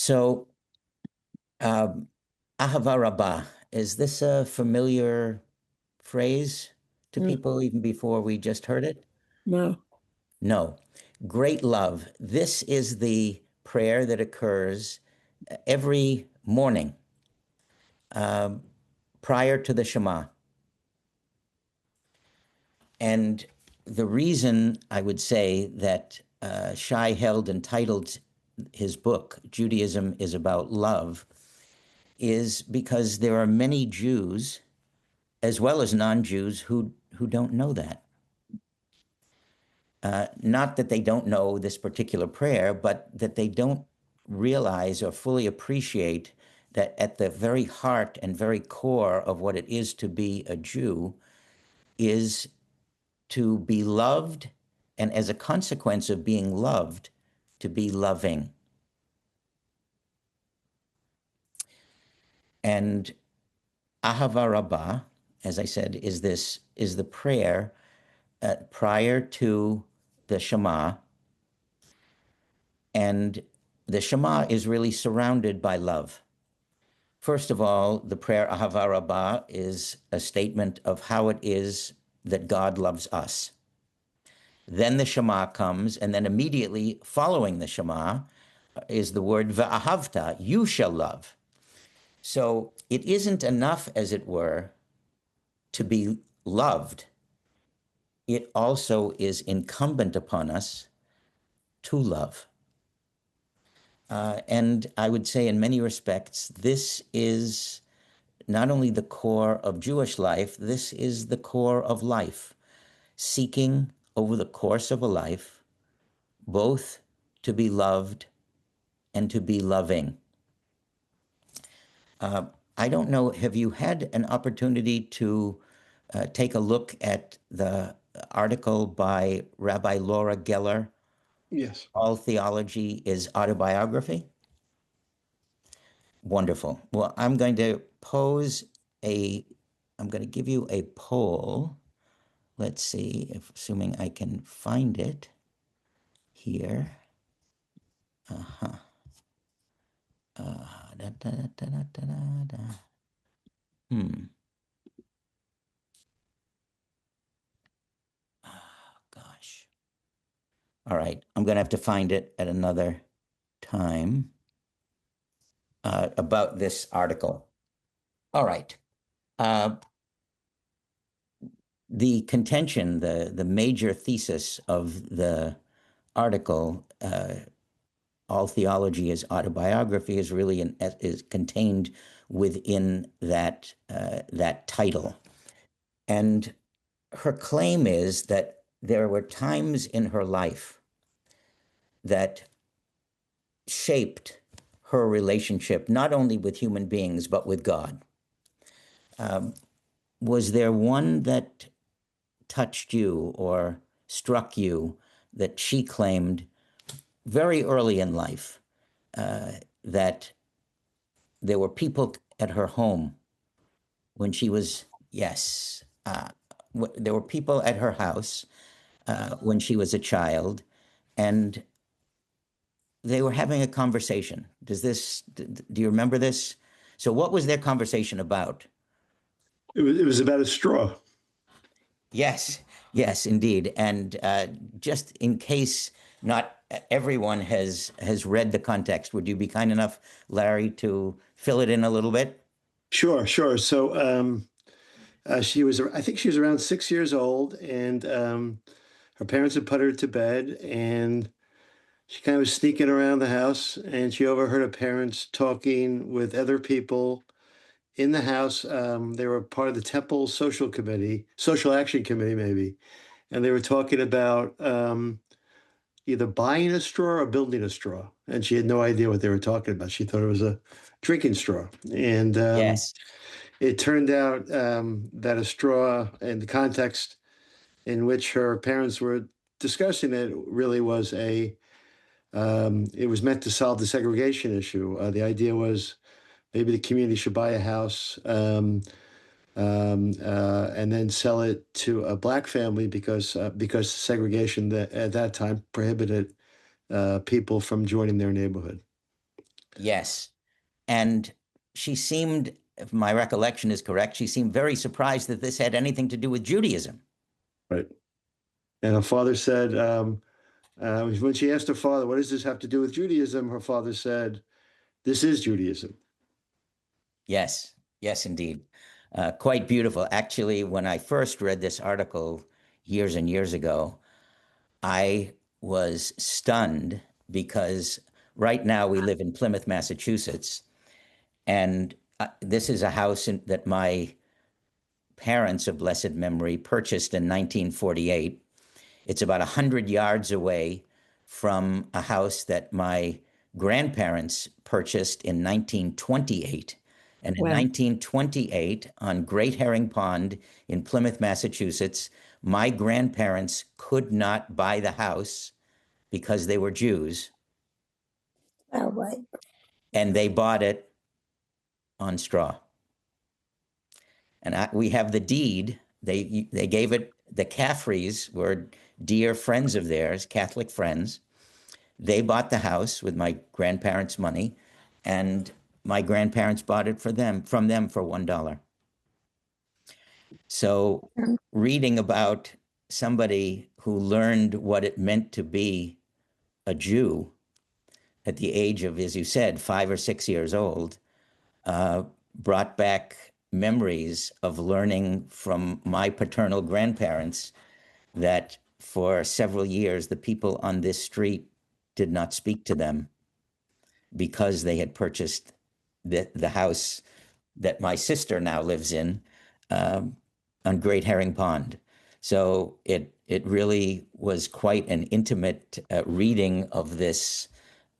So, um, Ahava Rabbah, is this a familiar phrase to No, people even before we just heard it? no. No. Great love. This is the prayer that occurs every morning um, prior to the Shema. And the reason I would say that Shai Held entitled his book, Judaism is About Love, is because there are many Jews, as well as non-Jews, who don't know that. Not that they don't know this particular prayer, but that they don't realize or fully appreciate that at the very heart and very core of what it is to be a Jew is to be loved, and as a consequence of being loved, to be loving. And Ahava Rabbah, as I said, is the prayer prior to the Shema, and the Shema is really surrounded by love. First of all, the prayer Ahava Rabbah is a statement of how it is that God loves us. Then the Shema comes, and then immediately following the Shema is the word Va'ahavta, you shall love. So it isn't enough, as it were, to be loved. It also is incumbent upon us to love. And I would say, in many respects, this is not only the core of Jewish life, this is the core of life, seeking over the course of a life both to be loved and to be loving. I don't know, have you had an opportunity to take a look at the article by Rabbi Laura Geller, Yes. All Theology is Autobiography? Wonderful. Well, I'm going to give you a poll. Let's see, assuming I can find it here. Uh-huh. Da, da, da, da, da, da. Oh, gosh. All right, I'm going to have to find it at another time about this article. All right. The contention, the major thesis of the article, All Theology is Autobiography, is really is contained within that title. And her claim is that there were times in her life that shaped her relationship, not only with human beings, but with God. Was there one that touched you or struck you that she claimed very early in life, that there were people at her home when she was, yes, there were people at her house when she was a child, and they were having a conversation. Do you remember this? So what was their conversation about? It was about a straw. Yes, yes, indeed. And just in case not everyone has read the context, would you be kind enough, Larry, to fill it in a little bit? Sure, sure. So I think she was around 6 years old, and her parents had put her to bed, and she kind of was sneaking around the house, and she overheard her parents talking with other people in the house. They were part of the temple social action committee, maybe, and they were talking about either buying a straw or building a straw, and she had no idea what they were talking about. She thought it was a drinking straw, and Yes. it turned out that a straw, in the context in which her parents were discussing it, really was it was meant to solve the segregation issue. The idea was maybe the community should buy a house and then sell it to a black family because segregation at that time prohibited people from joining their neighborhood. Yes. And she seemed, if my recollection is correct, she seemed very surprised that this had anything to do with Judaism. Right. And her father said, when she asked her father, what does this have to do with Judaism? Her father said, this is Judaism. Yes, yes, indeed. Quite beautiful. Actually, when I first read this article years and years ago, I was stunned because right now we live in Plymouth, Massachusetts, and this is a house that my parents of blessed memory purchased in 1948. It's about 100 yards away from a house that my grandparents purchased in 1928. And in Wow. 1928, on Great Herring Pond in Plymouth, Massachusetts, my grandparents could not buy the house because they were Jews, All right. and they bought it on straw. And we have the deed. They gave it. The Caffreys were dear friends of theirs, Catholic friends. They bought the house with my grandparents' money, and my grandparents bought it from them for $1. So, reading about somebody who learned what it meant to be a Jew at the age of, as you said, 5 or 6 years old, brought back memories of learning from my paternal grandparents that for several years the people on this street did not speak to them because they had purchased the house that my sister now lives in, on Great Herring Pond. So it really was quite an intimate reading of this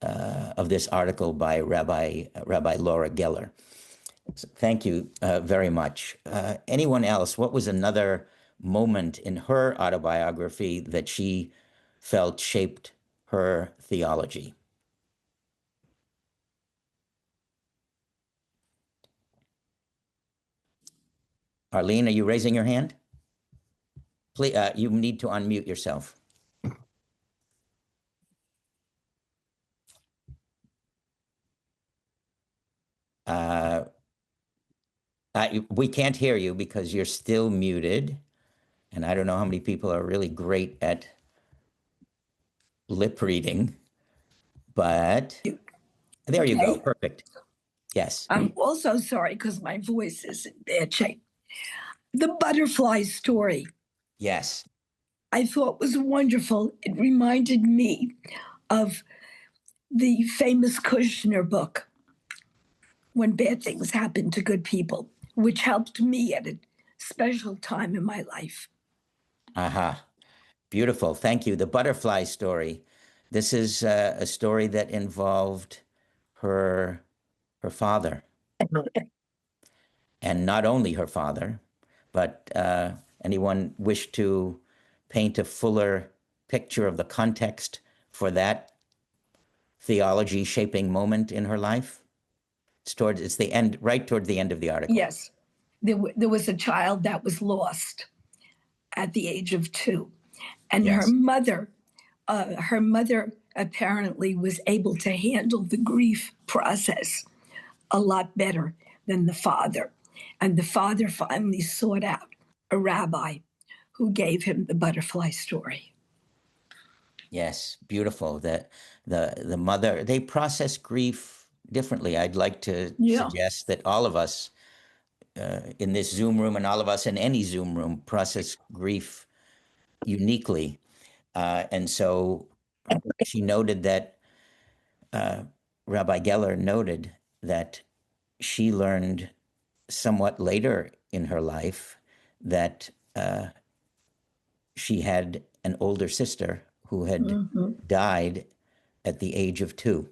article by Rabbi Laura Geller. So thank you very much. Anyone else? What was another moment in her autobiography that she felt shaped her theology? Arlene, are you raising your hand? Please, you need to unmute yourself. We can't hear you because you're still muted. And I don't know how many people are really great at lip reading, but there you go. Perfect. Yes. I'm also sorry because my voice is in bad shape. The butterfly story Yes. I thought was wonderful. It reminded me of the famous Kushner book, When Bad Things Happen to Good People, which helped me at a special time in my life. Aha. Beautiful. Thank you. The butterfly story. This is a story that involved her father, and not only her father, but anyone wish to paint a fuller picture of the context for that theology shaping moment in her life? It's the end, right toward the end of the article. Yes. There was a child that was lost at the age of 2. And Yes. her mother apparently was able to handle the grief process a lot better than the father. And the father finally sought out a rabbi who gave him the butterfly story. Yes, beautiful. The mother, they process grief differently. I'd like to suggest that all of us in this Zoom room and all of us in any Zoom room process grief uniquely. And so she noted that, Rabbi Geller noted that she learned somewhat later in her life that she had an older sister who had died at the age of 2.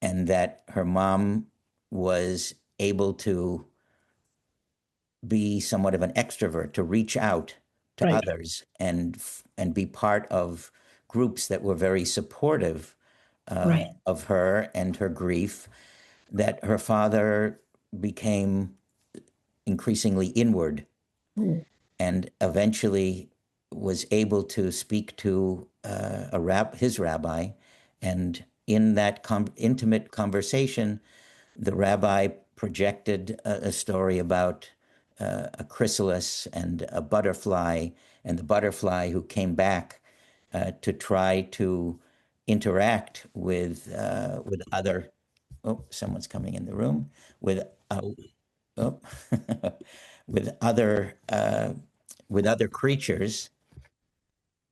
And that her mom was able to be somewhat of an extrovert, to reach out to others and be part of groups that were very supportive of her and her grief, that her father became increasingly inward and eventually was able to speak to his rabbi and in that intimate conversation, the rabbi projected a story about a chrysalis and a butterfly, and the butterfly who came back to try to interact with other. Oh, someone's coming in the room with oh, with other creatures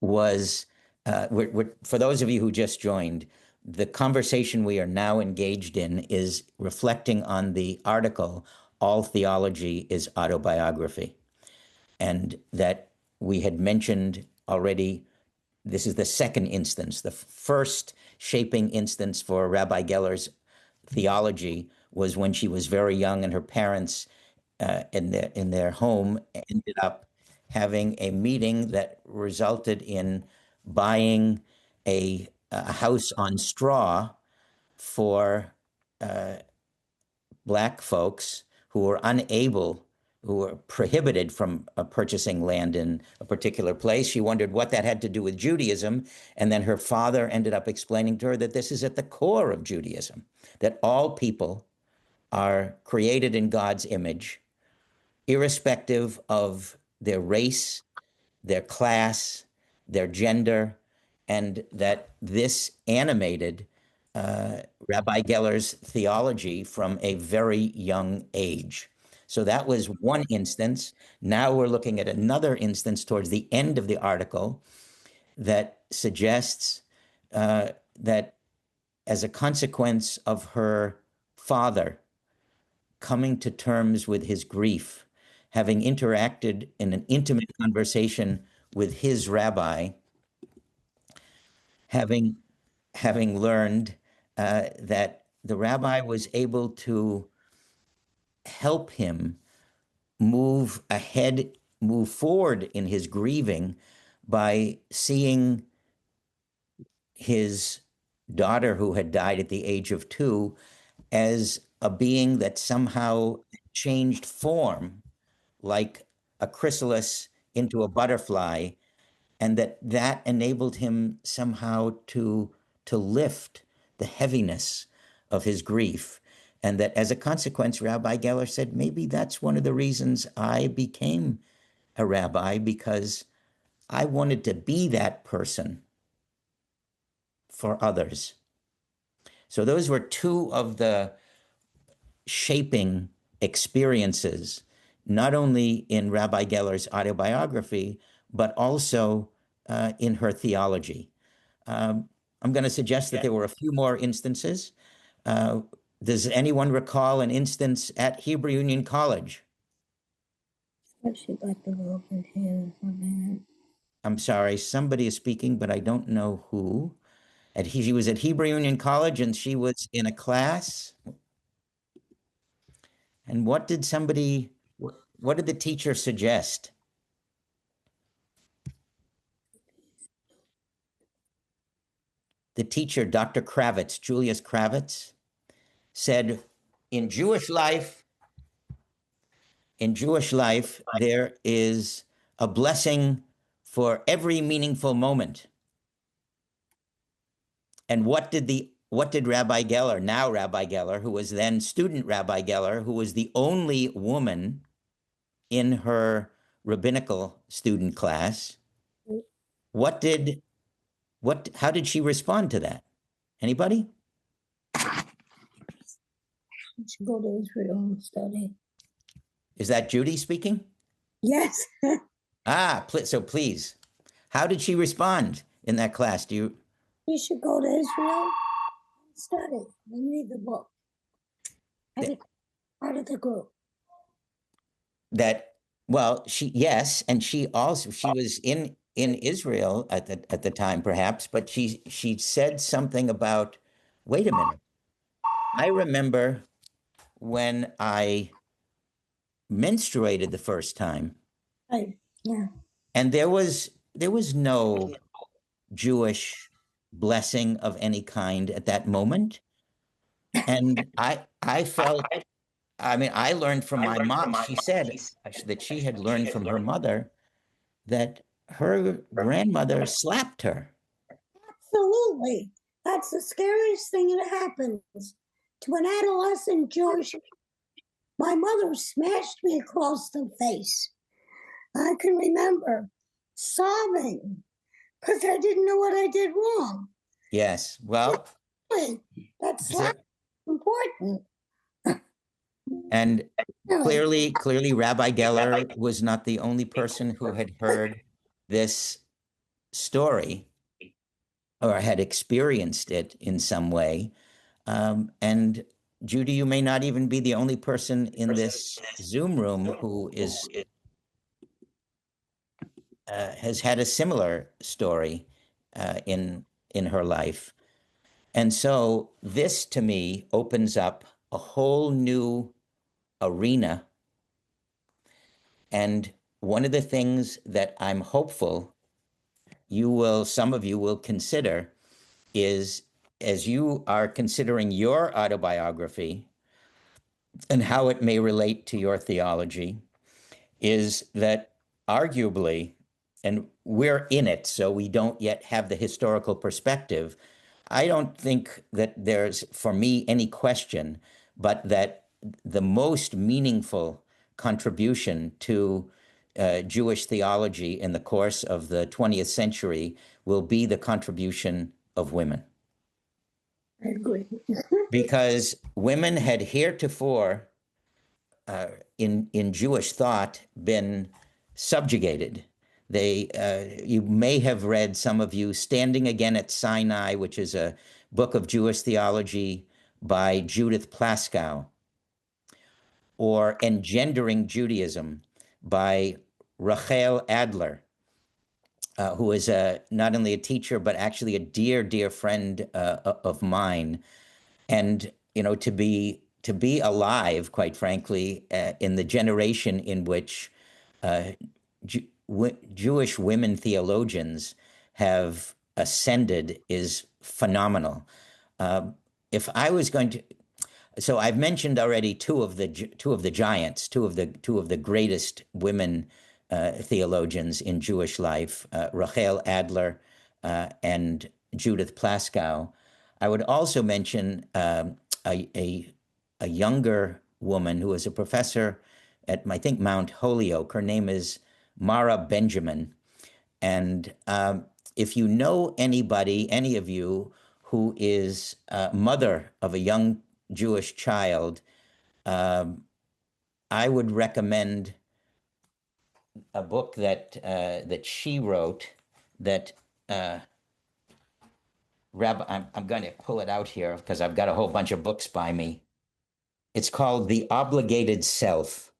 was for those of you who just joined, the conversation we are now engaged in is reflecting on the article, All Theology is Autobiography, and that we had mentioned already. This is the second instance. The first shaping instance for Rabbi Geller's theology was when she was very young, and her parents in their home ended up having a meeting that resulted in buying a house on straw for Black folks who were unable, who were prohibited from purchasing land in a particular place. She wondered what that had to do with Judaism. And then her father ended up explaining to her that this is at the core of Judaism, that all people are created in God's image, irrespective of their race, their class, their gender, and that this animated Rabbi Geller's theology from a very young age. So that was one instance. Now we're looking at another instance towards the end of the article that suggests that as a consequence of her father coming to terms with his grief, having interacted in an intimate conversation with his rabbi, having learned that the rabbi was able to help him move ahead, move forward in his grieving by seeing his daughter, who had died at the age of 2, as a being that somehow changed form, like a chrysalis into a butterfly, and that enabled him somehow to lift the heaviness of his grief. And that as a consequence, Rabbi Geller said, maybe that's one of the reasons I became a rabbi, because I wanted to be that person for others. So those were two of the shaping experiences, not only in Rabbi Geller's autobiography, but also in her theology. I'm going to suggest that there were a few more instances. Does anyone recall an instance at Hebrew Union College? She'd like to go over here for a minute. I'm sorry, somebody is speaking, but I don't know who. She was at Hebrew Union College, and she was in a class. And what did the teacher suggest? The teacher, Dr. Kravitz, Julius Kravitz, said, in Jewish life, there is a blessing for every meaningful moment. And what did Rabbi Geller, now Rabbi Geller, who was then student Rabbi Geller, who was the only woman in her rabbinical student class, how did she respond to that? Anybody? She go to Israel and study. Is that Judy speaking? Yes. So please, how did she respond in that class? You should go to Israel and study and read the book. Part of the group. Yes, and she was in Israel at the time, perhaps, but she said something about, wait a minute. I remember when I menstruated the first time. Right. Yeah. And there was no Jewish blessing of any kind at that moment. And I felt, I learned from my mom. She said that she had learned from her mother that her grandmother slapped her. Absolutely. That that's the scariest thing that happens to an adolescent Jewish. My mother smashed me across the face. I can remember sobbing because I didn't know what I did wrong. Yes. Well, that's important. And Really. clearly, Rabbi Geller was not the only person who had heard this story or had experienced it in some way. And Judy, you may not even be the only person in this Zoom room who has had a similar story in her life. And so this, to me, opens up a whole new arena. And one of the things that I'm hopeful some of you will consider is, as you are considering your autobiography and how it may relate to your theology, is that arguably, and we're in it, so we don't yet have the historical perspective. I don't think that there's, for me, any question, but that the most meaningful contribution to Jewish theology in the course of the 20th century will be the contribution of women. I agree. Because women had heretofore, in Jewish thought, been subjugated. You may have read, some of you, Standing Again at Sinai, which is a book of Jewish theology by Judith Plaskow, or Engendering Judaism by Rachel Adler, who is not only a teacher, but actually a dear, dear friend of mine. And, to be alive, quite frankly, in the generation in which Jewish women theologians have ascended is phenomenal. If I was going to, so I've mentioned already two of the giants, two of the greatest women theologians in Jewish life, Rachel Adler and Judith Plaskow. I would also mention a younger woman who is a professor at, I think, Mount Holyoke. Her name is Mara Benjamin. And if you know anybody, any of you, who is mother of a young Jewish child, I would recommend a book that she wrote that Rabbi, I'm going to pull it out here because I've got a whole bunch of books by me. It's called The Obligated Self.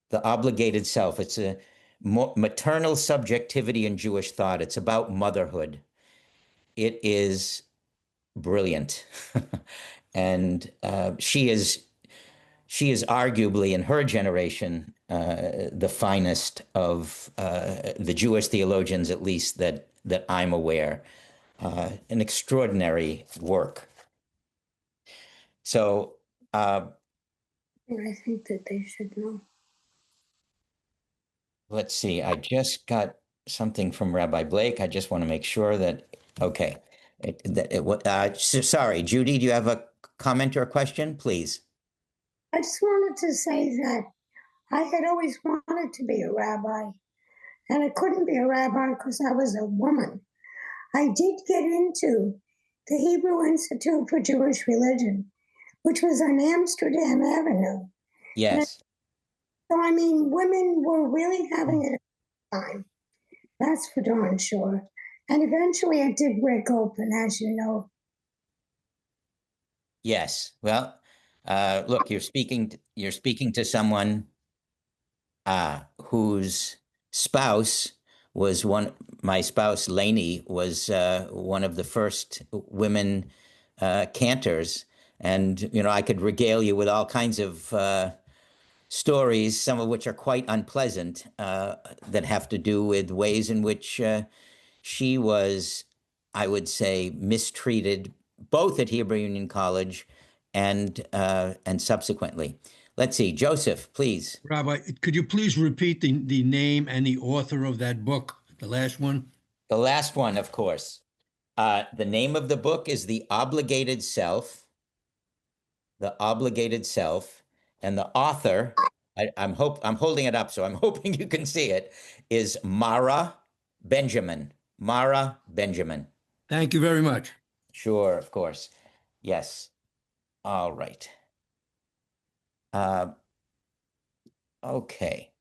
The Obligated Self. It's a maternal subjectivity in Jewish thought. It's about motherhood. It is brilliant. And she is arguably, in her generation, the finest of the Jewish theologians, at least that I'm aware. An extraordinary work. So I think that they should know. Let's see. I just got something from Rabbi Blake. I just want to make sure that, okay. Sorry, Judy, do you have a comment or a question, please? I just wanted to say that I had always wanted to be a rabbi, and I couldn't be a rabbi because I was a woman. I did get into the Hebrew Institute for Jewish Religion, which was on Amsterdam Avenue. Yes. So, women were really having it a time. That's for darn sure. And eventually it did break open, as you know. Yes. Well, look, you're speaking to someone whose spouse was my spouse, Lainey, was one of the first women cantors. And, I could regale you with all kinds of stories, some of which are quite unpleasant, that have to do with ways in which she was, I would say, mistreated, both at Hebrew Union College and subsequently. Let's see, Joseph, please. Rabbi, could you please repeat the name and the author of that book, the last one? The last one, of course. The name of the book is The Obligated Self. The Obligated Self, and the author, I'm holding it up, so I'm hoping you can see it, is Mara Benjamin. Mara Benjamin. Thank you very much. Sure, of course. Yes. All right. Okay.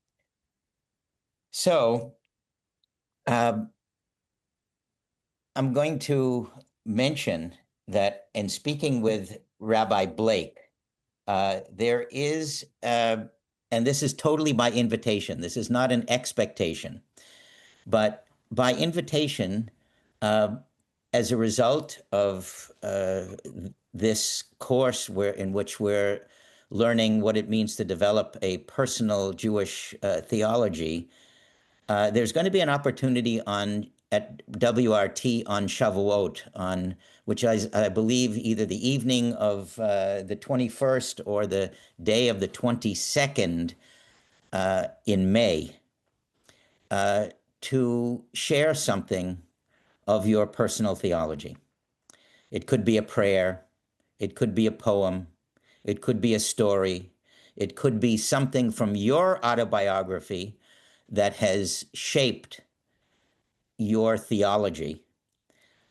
So I'm going to mention that in speaking with Rabbi Blake, there is, and this is totally by invitation. This is not an expectation, but by invitation, as a result of this course in which we're learning what it means to develop a personal Jewish theology, there's going to be an opportunity at WRT on Shavuot, on which I believe either the evening of the 21st or the day of the 22nd in May, to share something of your personal theology. It could be a prayer, it could be a poem, it could be a story, it could be something from your autobiography that has shaped your theology.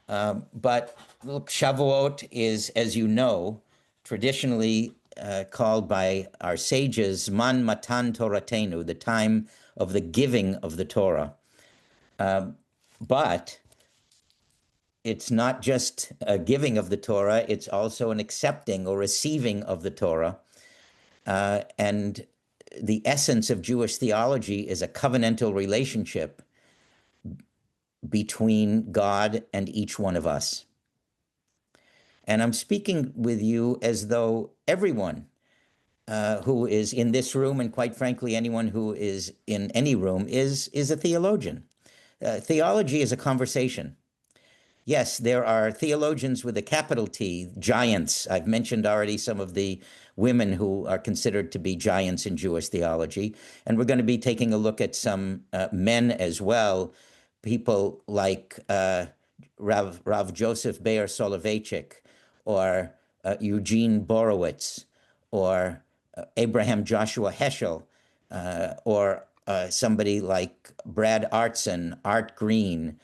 But look, Shavuot is, as you know, traditionally called by our sages Man Matan Toratenu, the time of the giving of the Torah. But it's not just a giving of the Torah, it's also an accepting or receiving of the Torah. And the essence of Jewish theology is a covenantal relationship between God and each one of us. And I'm speaking with you as though everyone who is in this room, and quite frankly, anyone who is in any room, is a theologian. Theology is a conversation. Yes, there are theologians with a capital T, giants. I've mentioned already some of the women who are considered to be giants in Jewish theology. And we're going to be taking a look at some men as well, people like Rav Joseph Beyer Soloveitchik, or Eugene Borowitz, or Abraham Joshua Heschel, or somebody like Brad Artson, Art Green.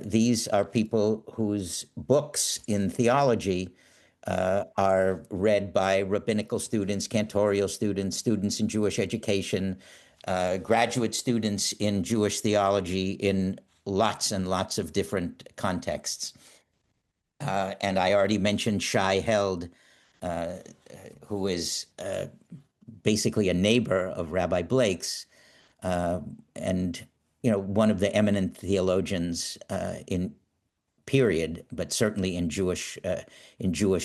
These are people whose books in theology are read by rabbinical students, cantorial students, students in Jewish education, graduate students in Jewish theology in lots and lots of different contexts. And I already mentioned Shai Held, who is basically a neighbor of Rabbi Blake's, and one of the eminent theologians in period, but certainly in Jewish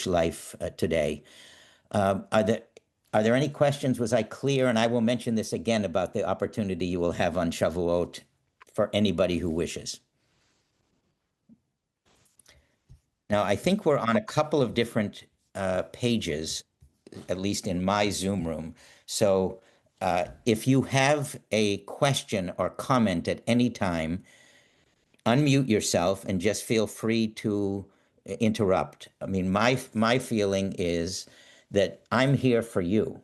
life today. Are there any questions? Was I clear? And I will mention this again about the opportunity you will have on Shavuot for anybody who wishes. Now, I think we're on a couple of different pages, at least in my Zoom room. So if you have a question or comment at any time, unmute yourself and just feel free to interrupt. I mean, my feeling is that I'm here for you,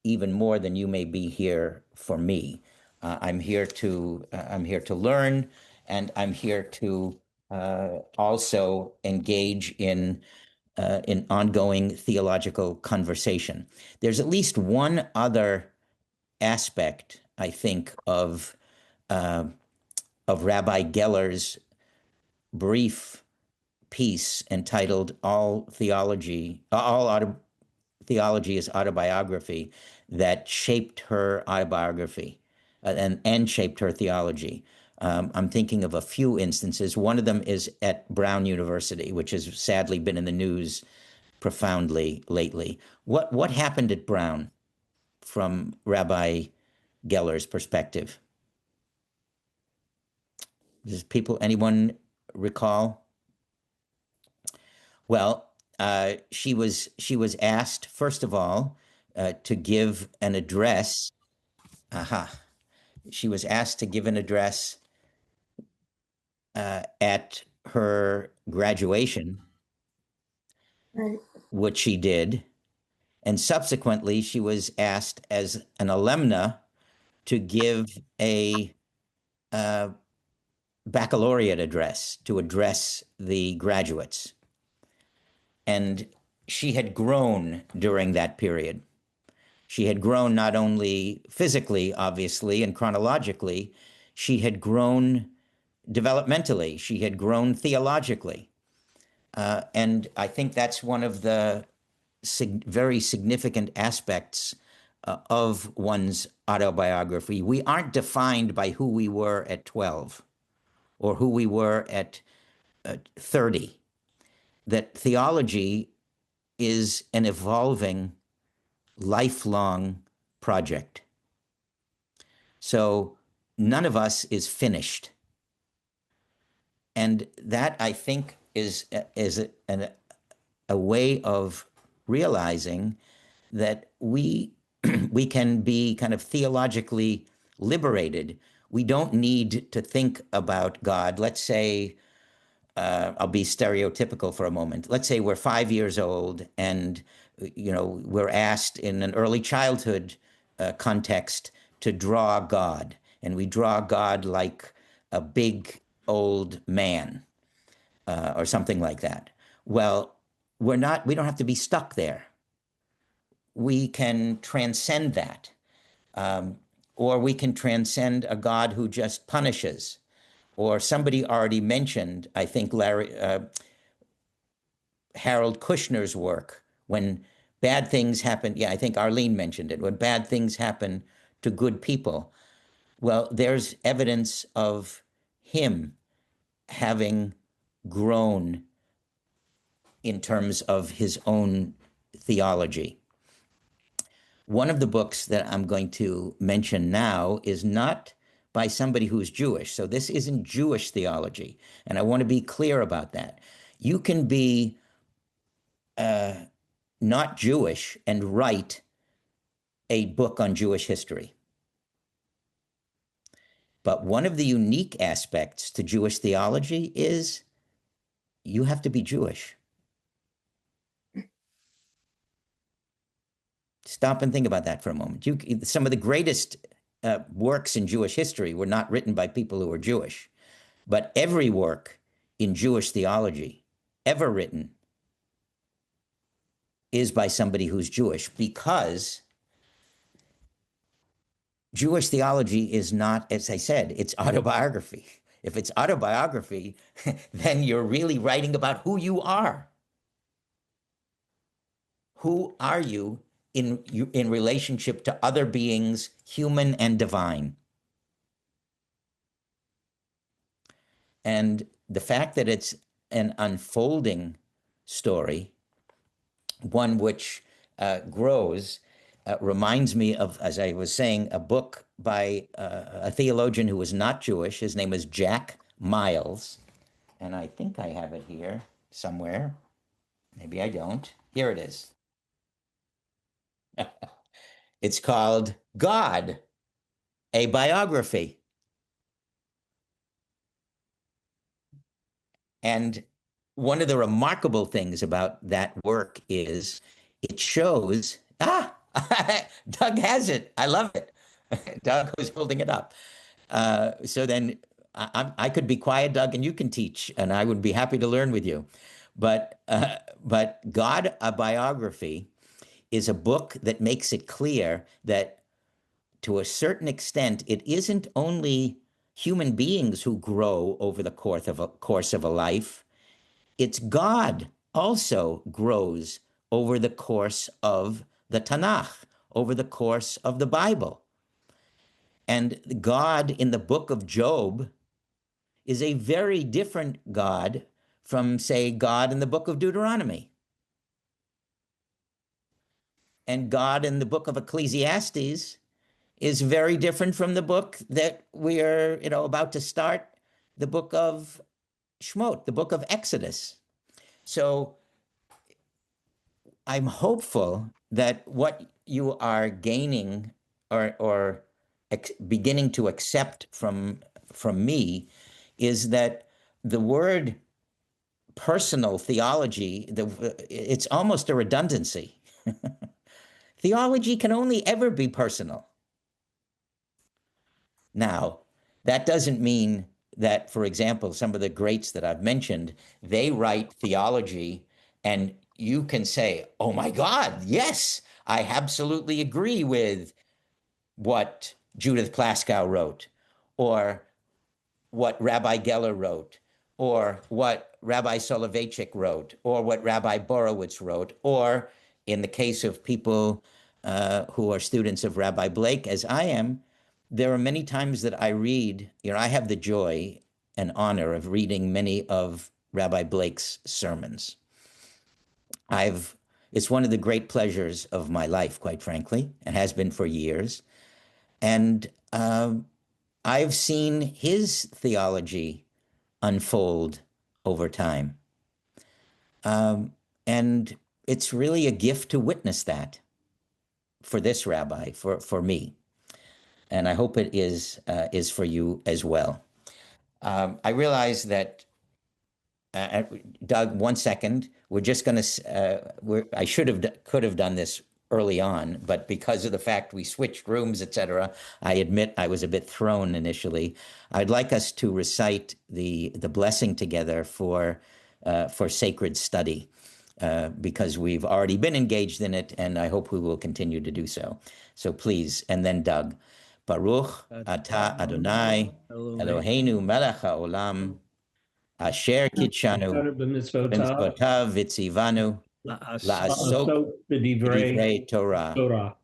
even more than you may be here for me. I'm here to learn, and I'm here to also engage in ongoing theological conversation. There's at least one other aspect, I think, of Rabbi Geller's brief piece entitled "All Theology is Autobiography," that shaped her autobiography and shaped her theology. I'm thinking of a few instances. One of them is at Brown University, which has sadly been in the news profoundly lately. What happened at Brown from Rabbi Geller's perspective? Does anyone recall? Well, she was asked, first of all, to give an address. She was asked to give an address at her graduation, Right. which she did, and subsequently she was asked as an alumna to give a baccalaureate address to address the graduates. And she had grown during that period. She had grown not only physically, obviously, and chronologically, she had grown developmentally, she had grown theologically. And I think that's one of the very significant aspects of one's autobiography. We aren't defined by who we were at 12 or who we were at 30. That theology is an evolving, lifelong project. So none of us is finished. And that, I think, is a way of realizing that we can be kind of theologically liberated. We don't need to think about God. Let's say, I'll be stereotypical for a moment. Let's say we're 5 years old and we're asked in an early childhood context to draw God, and we draw God like a big old man or something like that. Well, we don't have to be stuck there. We can transcend that. Or we can transcend a God who just punishes. Or somebody already mentioned, I think Harold Kushner's work, when bad things happen. Yeah, I think Arlene mentioned it. When bad things happen to good people, well, there's evidence of him having grown in terms of his own theology. One of the books that I'm going to mention now is not by somebody who's Jewish. So this isn't Jewish theology. And I want to be clear about that. You can be not Jewish and write a book on Jewish history. But one of the unique aspects to Jewish theology is you have to be Jewish. Stop and think about that for a moment. Some of the greatest works in Jewish history were not written by people who were Jewish, but every work in Jewish theology ever written is by somebody who's Jewish, because Jewish theology is not, as I said, it's autobiography. If it's autobiography, then you're really writing about who you are. Who are you in relationship to other beings, human and divine? And the fact that it's an unfolding story, one which grows, reminds me of, as I was saying, a book by a theologian who was not Jewish. His name is Jack Miles. And I think I have it here somewhere. Maybe I don't. Here it is. It's called God, a Biography. And one of the remarkable things about that work is it shows, Doug has it. I love it. Doug was holding it up. So then I could be quiet, Doug, and you can teach, and I would be happy to learn with you. But God, a Biography is a book that makes it clear that to a certain extent, it isn't only human beings who grow over the course of a life. It's God also grows over the course of the Tanakh, over the course of the Bible. And God in the book of Job is a very different God from, say, God in the book of Deuteronomy. And God in the book of Ecclesiastes is very different from the book that we are, about to start, the book of Shmot, the book of Exodus. So I'm hopeful that what you are gaining or beginning to accept from me is that the word personal theology, it's almost a redundancy. Theology can only ever be personal. Now, that doesn't mean that, for example, some of the greats that I've mentioned, they write theology and you can say, oh my God, yes, I absolutely agree with what Judith Plaskow wrote, or what Rabbi Geller wrote, or what Rabbi Soloveitchik wrote, or what Rabbi Borowitz wrote, or in the case of people who are students of Rabbi Blake, as I am, there are many times that I read, I have the joy and honor of reading many of Rabbi Blake's sermons. It's one of the great pleasures of my life, quite frankly, and has been for years. And I've seen his theology unfold over time. And it's really a gift to witness that for this rabbi, for me. And I hope it is for you as well. I realize that, Doug, 1 second, we're just going to, I could have done this early on, but because of the fact we switched rooms, etc., I admit I was a bit thrown initially. I'd like us to recite the blessing together for sacred study, because we've already been engaged in it, and I hope we will continue to do so. So please, and then Doug. Baruch atah Adonai Eloheinu melech haolam asher kitshanu b'mitzvotav v'tzivanu la'asok b'divrei Torah.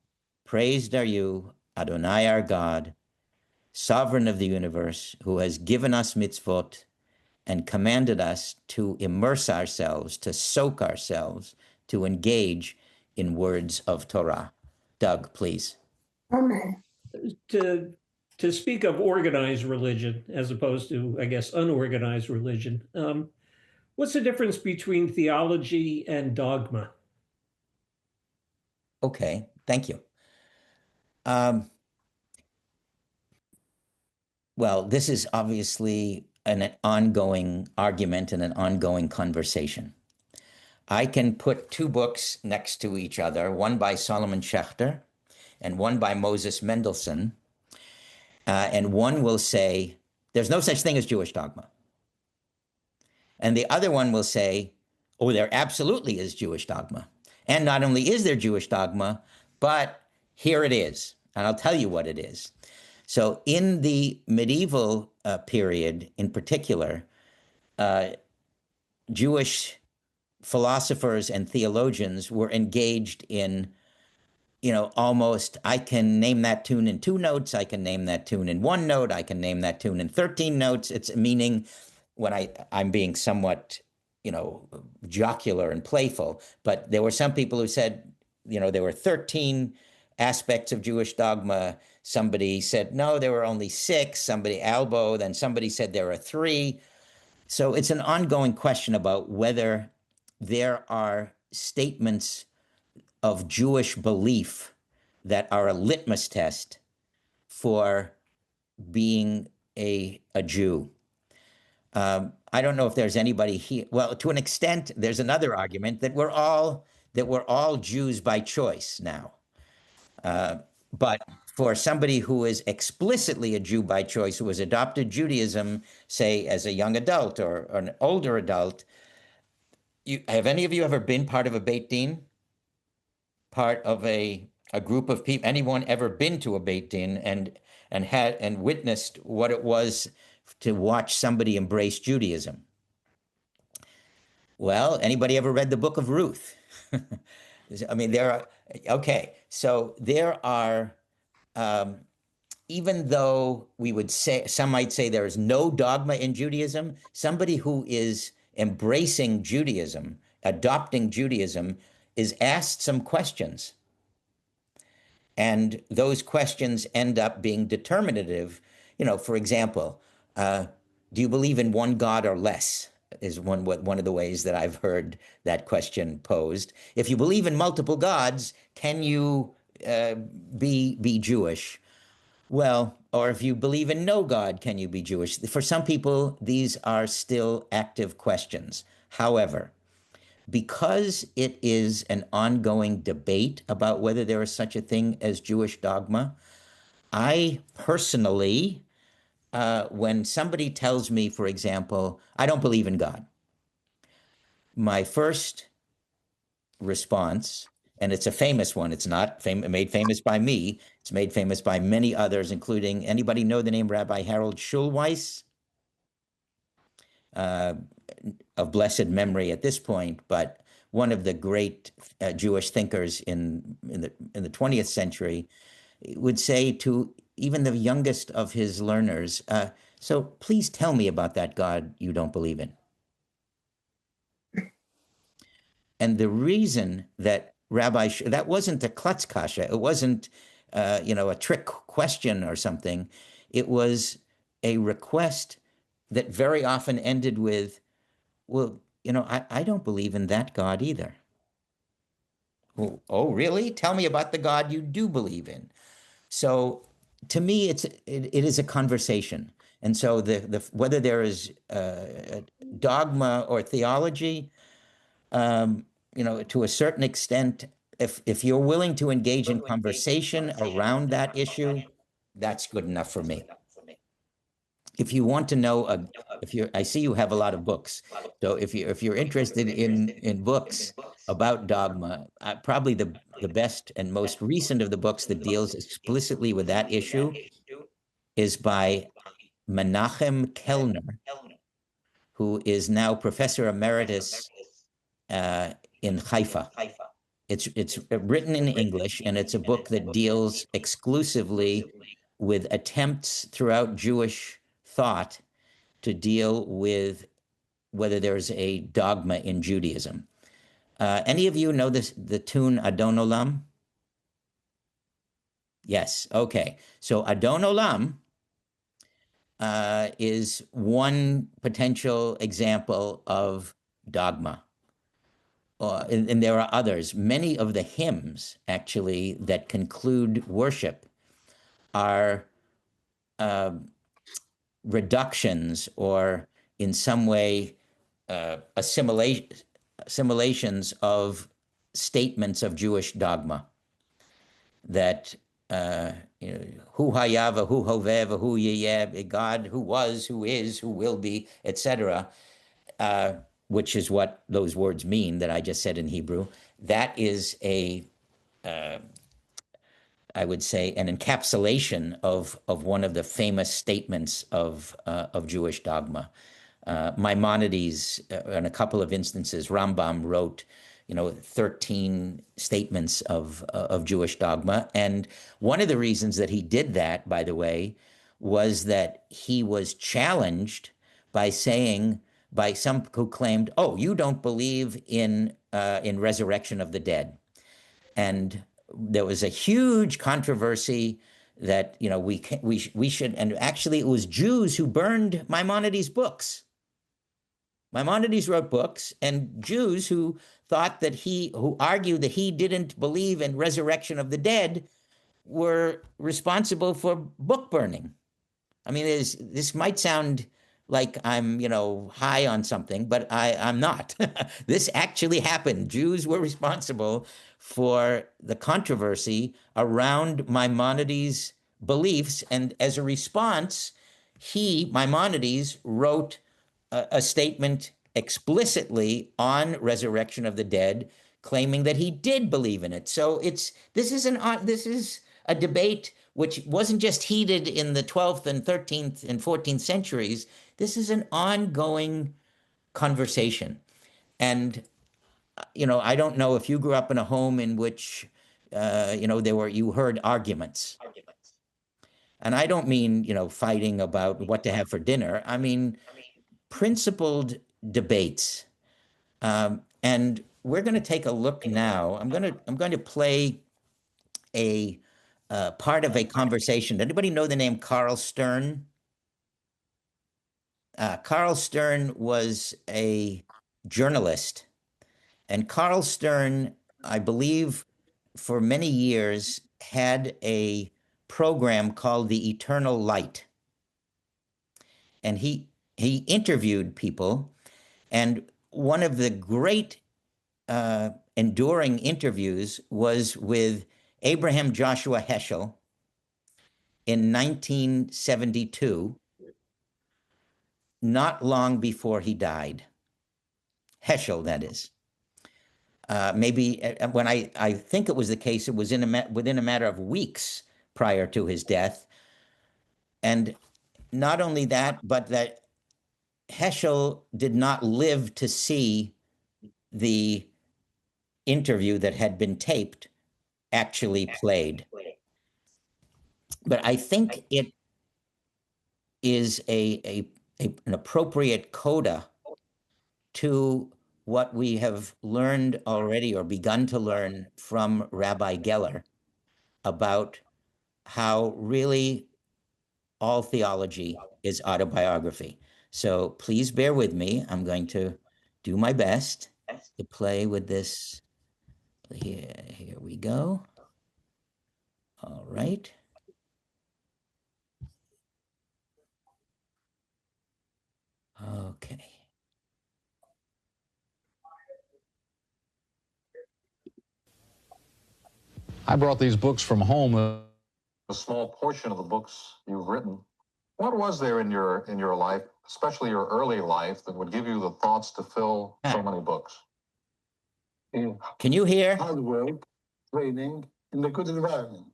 Praised are you, Adonai our God, sovereign of the universe, who has given us mitzvot and commanded us to immerse ourselves, to soak ourselves, to engage in words of Torah. Doug, please. Amen. To speak of organized religion as opposed to, I guess, unorganized religion, what's the difference between theology and dogma? Okay, thank you. Well, this is obviously an ongoing argument and an ongoing conversation. I can put two books next to each other, one by Solomon Schechter and one by Moses Mendelssohn, and one will say, there's no such thing as Jewish dogma. And the other one will say, oh, there absolutely is Jewish dogma. And not only is there Jewish dogma, but here it is. And I'll tell you what it is. So in the medieval period in particular, Jewish philosophers and theologians were engaged in, almost, I can name that tune in 2 notes, I can name that tune in 1 note, I can name that tune in 13 notes. It's meaning, when I'm being somewhat, jocular and playful, but there were some people who said, there were 13 aspects of Jewish dogma. Somebody said, no, there were only 6. Somebody elbowed, then somebody said there are 3. So it's an ongoing question about whether there are statements of Jewish belief that are a litmus test for being a Jew. I don't know if there's anybody here. Well, to an extent, there's another argument that we're all Jews by choice now. But for somebody who is explicitly a Jew by choice, who has adopted Judaism, say as a young adult or an older adult, have any of you ever been part of a Beit Din? Part of a group of people? Anyone ever been to a Beit Din and witnessed what it was to watch somebody embrace Judaism? Well, anybody ever read the book of Ruth? I mean, so there are, even though we would say, some might say there is no dogma in Judaism, somebody who is embracing Judaism, adopting Judaism, is asked some questions. And those questions end up being determinative. For example, do you believe in one God or less? Is one of the ways that I've heard that question posed. If you believe in multiple gods, can you be Jewish? Well, or if you believe in no God, can you be Jewish? For some people, these are still active questions. However, because it is an ongoing debate about whether there is such a thing as Jewish dogma, I personally, when somebody tells me, for example, I don't believe in God, my first response, and it's a famous one, it's not made famous by me, it's made famous by many others, including, anybody know the name Rabbi Harold Schulweis? Of blessed memory at this point, but one of the great Jewish thinkers in the 20th century, would say to even the youngest of his learners, so please tell me about that God you don't believe in. And the reason that that wasn't a klutz kasha, it wasn't a trick question or something. It was a request that very often ended with, well, I don't believe in that God either. Well, oh, really? Tell me about the God you do believe in. So to me, it is a conversation. And so whether there is dogma or theology, to a certain extent, if you're willing to engage in conversation around that issue, that's good enough for me. If you want to know, I see you have a lot of books. So if you're interested in books about dogma, probably the best and most recent of the books that deals explicitly with that issue is by Menachem Kellner, who is now professor emeritus in Haifa. It's written in English, and it's a book that deals exclusively with attempts throughout Jewish thought to deal with whether there's a dogma in Judaism. Any of you know the tune Adon Olam? Yes, okay. So Adon Olam is one potential example of dogma. And there are others. Many of the hymns, actually, that conclude worship are reductions or in some way assimilations of statements of Jewish dogma that hu hayava, hu hoveva, hu yeyeh, God who was, who is, who will be, etc., which is what those words mean that I just said in Hebrew. That is I would say, an encapsulation of one of the famous statements of Jewish dogma. Maimonides, in a couple of instances, Rambam wrote, 13 statements of Jewish dogma. And one of the reasons that he did that, by the way, was that he was challenged by some who claimed, "Oh, you don't believe in resurrection of the dead," and there was a huge controversy that we should, and actually it was Jews who burned Maimonides' books. Maimonides wrote books, and Jews who argued that he didn't believe in resurrection of the dead were responsible for book burning. I mean, this might sound like I'm, high on something, but I'm not. This actually happened. Jews were responsible for the controversy around Maimonides' beliefs, and as a response, Maimonides, wrote a statement explicitly on resurrection of the dead, claiming that he did believe in it. So this is a debate which wasn't just heated in the 12th and 13th and 14th centuries. This is an ongoing conversation. And, I don't know if you grew up in a home in which, you heard arguments. And I don't mean, fighting about what to have for dinner. I mean, principled debates. And we're going to take a look now. I'm going to play a part of a conversation. Anybody know the name Carl Stern? Carl Stern was a journalist, and Carl Stern, I believe, for many years had a program called The Eternal Light, and he interviewed people, and one of the great enduring interviews was with Abraham Joshua Heschel in 1972, not long before he died. Heschel, that is. Maybe when I think it was the case, it was within a matter of weeks prior to his death. And not only that, but that Heschel did not live to see the interview that had been taped actually played. But I think it is an appropriate coda to what we have learned already or begun to learn from Rabbi Geller about how really all theology is autobiography. So please bear with me. I'm going to do my best to play with this. Here we go. All right. Okay. I brought these books from home. A small portion of the books you've written. What was there in your life, especially your early life, that would give you the thoughts to fill so many books? Can you hear? Hard work, training, in a good environment.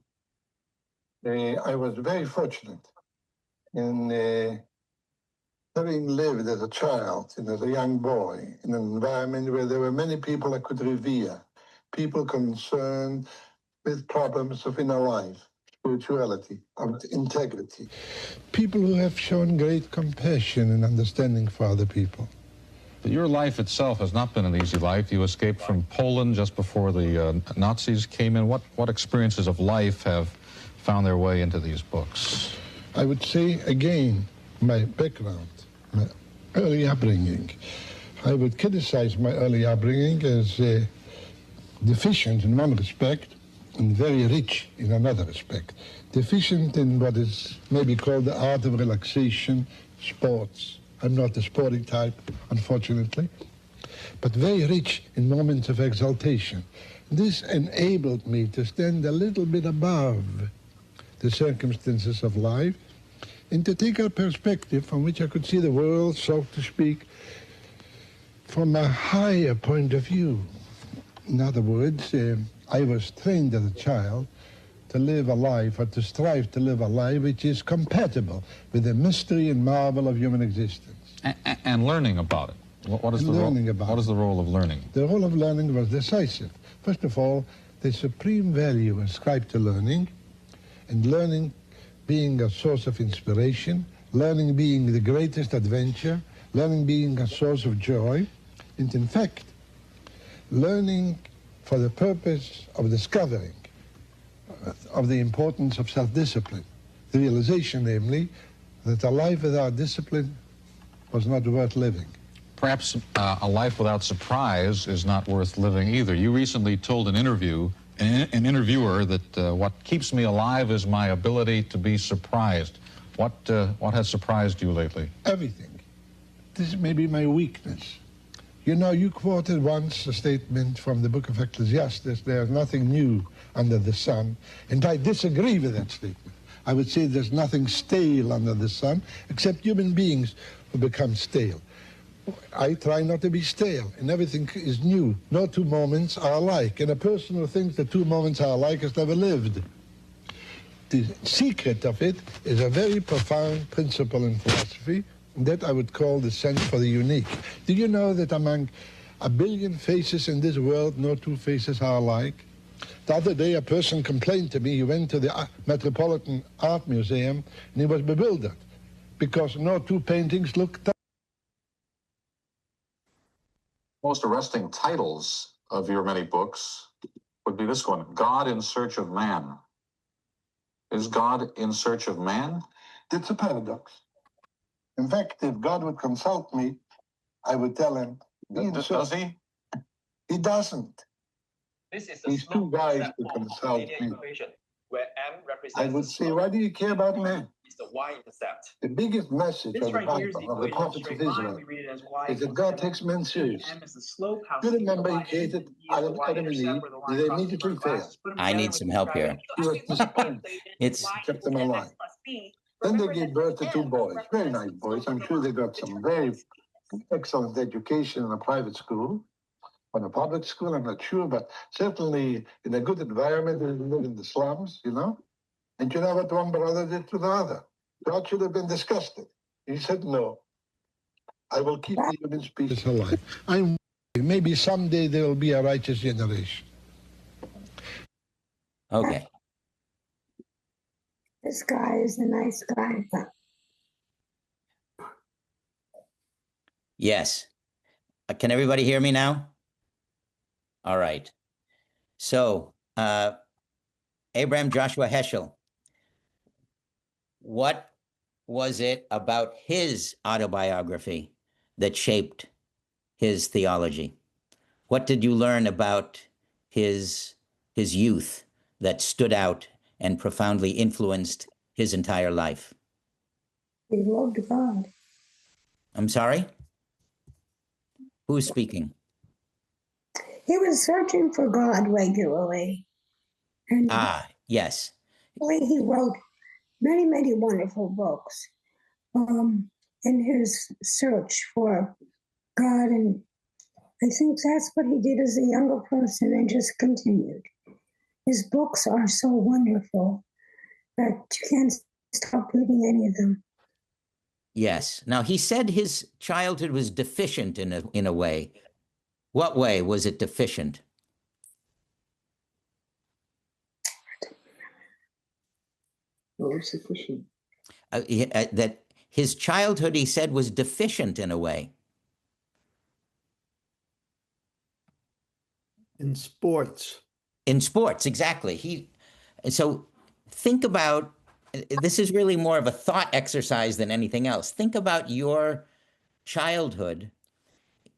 I was very fortunate in having lived as a child and as a young boy in an environment where there were many people I could revere, people concerned with problems of inner life, spirituality, of integrity, people who have shown great compassion and understanding for other people. But your life itself has not been an easy life. You escaped from Poland just before the Nazis came in. What experiences of life have found their way into these books? I would say, again, my background, my early upbringing. I would criticize my early upbringing as deficient in one respect and very rich in another respect. Deficient in what is maybe called the art of relaxation, sports. I'm not the sporting type, unfortunately, but very rich in moments of exaltation. This enabled me to stand a little bit above the circumstances of life and to take a perspective from which I could see the world, so to speak, from a higher point of view. In other words, I was trained as a child to live a life, or to strive to live a life which is compatible with the mystery and marvel of human existence. And learning about it. What is the role of learning? The role of learning was decisive. First of all, the supreme value ascribed to learning, and learning being a source of inspiration, learning being the greatest adventure, learning being a source of joy, and in fact, learning for the purpose of discovering of the importance of self-discipline, the realization, namely, that a life without discipline was not worth living. Perhaps a life without surprise is not worth living either. You recently told an interviewer that what keeps me alive is my ability to be surprised. What has surprised you lately? Everything. This may be my weakness. You know, you quoted once a statement from the book of Ecclesiastes, there's nothing new under the sun, and I disagree with that statement. I would say there's nothing stale under the sun, except human beings who become stale. I try not to be stale, and everything is new. No two moments are alike, and a person who thinks the two moments are alike has never lived. The secret of it is a very profound principle in philosophy, and that I would call the sense for the unique. Do you know that among 1 billion faces in this world, no two faces are alike? The other day, a person complained to me. He went to the Metropolitan Art Museum, and he was bewildered because no two paintings looked. Most arresting titles of your many books would be this one, God in Search of Man. Is God in search of man? It's a paradox. In fact, if God would consult me, I would tell him, Does he? He doesn't. He's too wise to consult me. Where M represents I would say, why do you care about man? the y-intercept. The biggest message This of the right here is the Bible, of the equation of a prophets of straight line. Israel, We read it as y is that equals God mx. takes men serious. M is the slope. How You steep the remember he line is. created E is the Adam and Eve. y-intercept, where the line They crosses immediately front glasses. failed. Put them I together, need we some can help describe here. it. He was disappointed. It's Kept them alive. Then they gave birth to two boys, very nice boys. I'm sure they got some very excellent education in a private school. On a public school, I'm not sure, but certainly in a good environment. They live in the slums, you know. And you know what one brother did to the other? God should have been disgusted. He said, no, I will keep the human species alive. Maybe someday there will be a righteous generation. okay. This guy is a nice guy. Yes. Can everybody hear me now? All right. So, Abraham Joshua Heschel, what was it about his autobiography that shaped his theology? What did you learn about his youth that stood out and profoundly influenced his entire life? He loved God. I'm sorry? Who's speaking? He was searching for God regularly. And Yes. he wrote many, many wonderful books in his search for God. And I think that's what he did as a younger person and just continued. His books are so wonderful that you can't stop reading any of them. Yes. Now, he said his childhood was deficient in a way. What way was it deficient? What was deficient? That his childhood, he said, was deficient in a way. In sports. In sports, exactly. So think about, this is really more of a thought exercise than anything else. Think about your childhood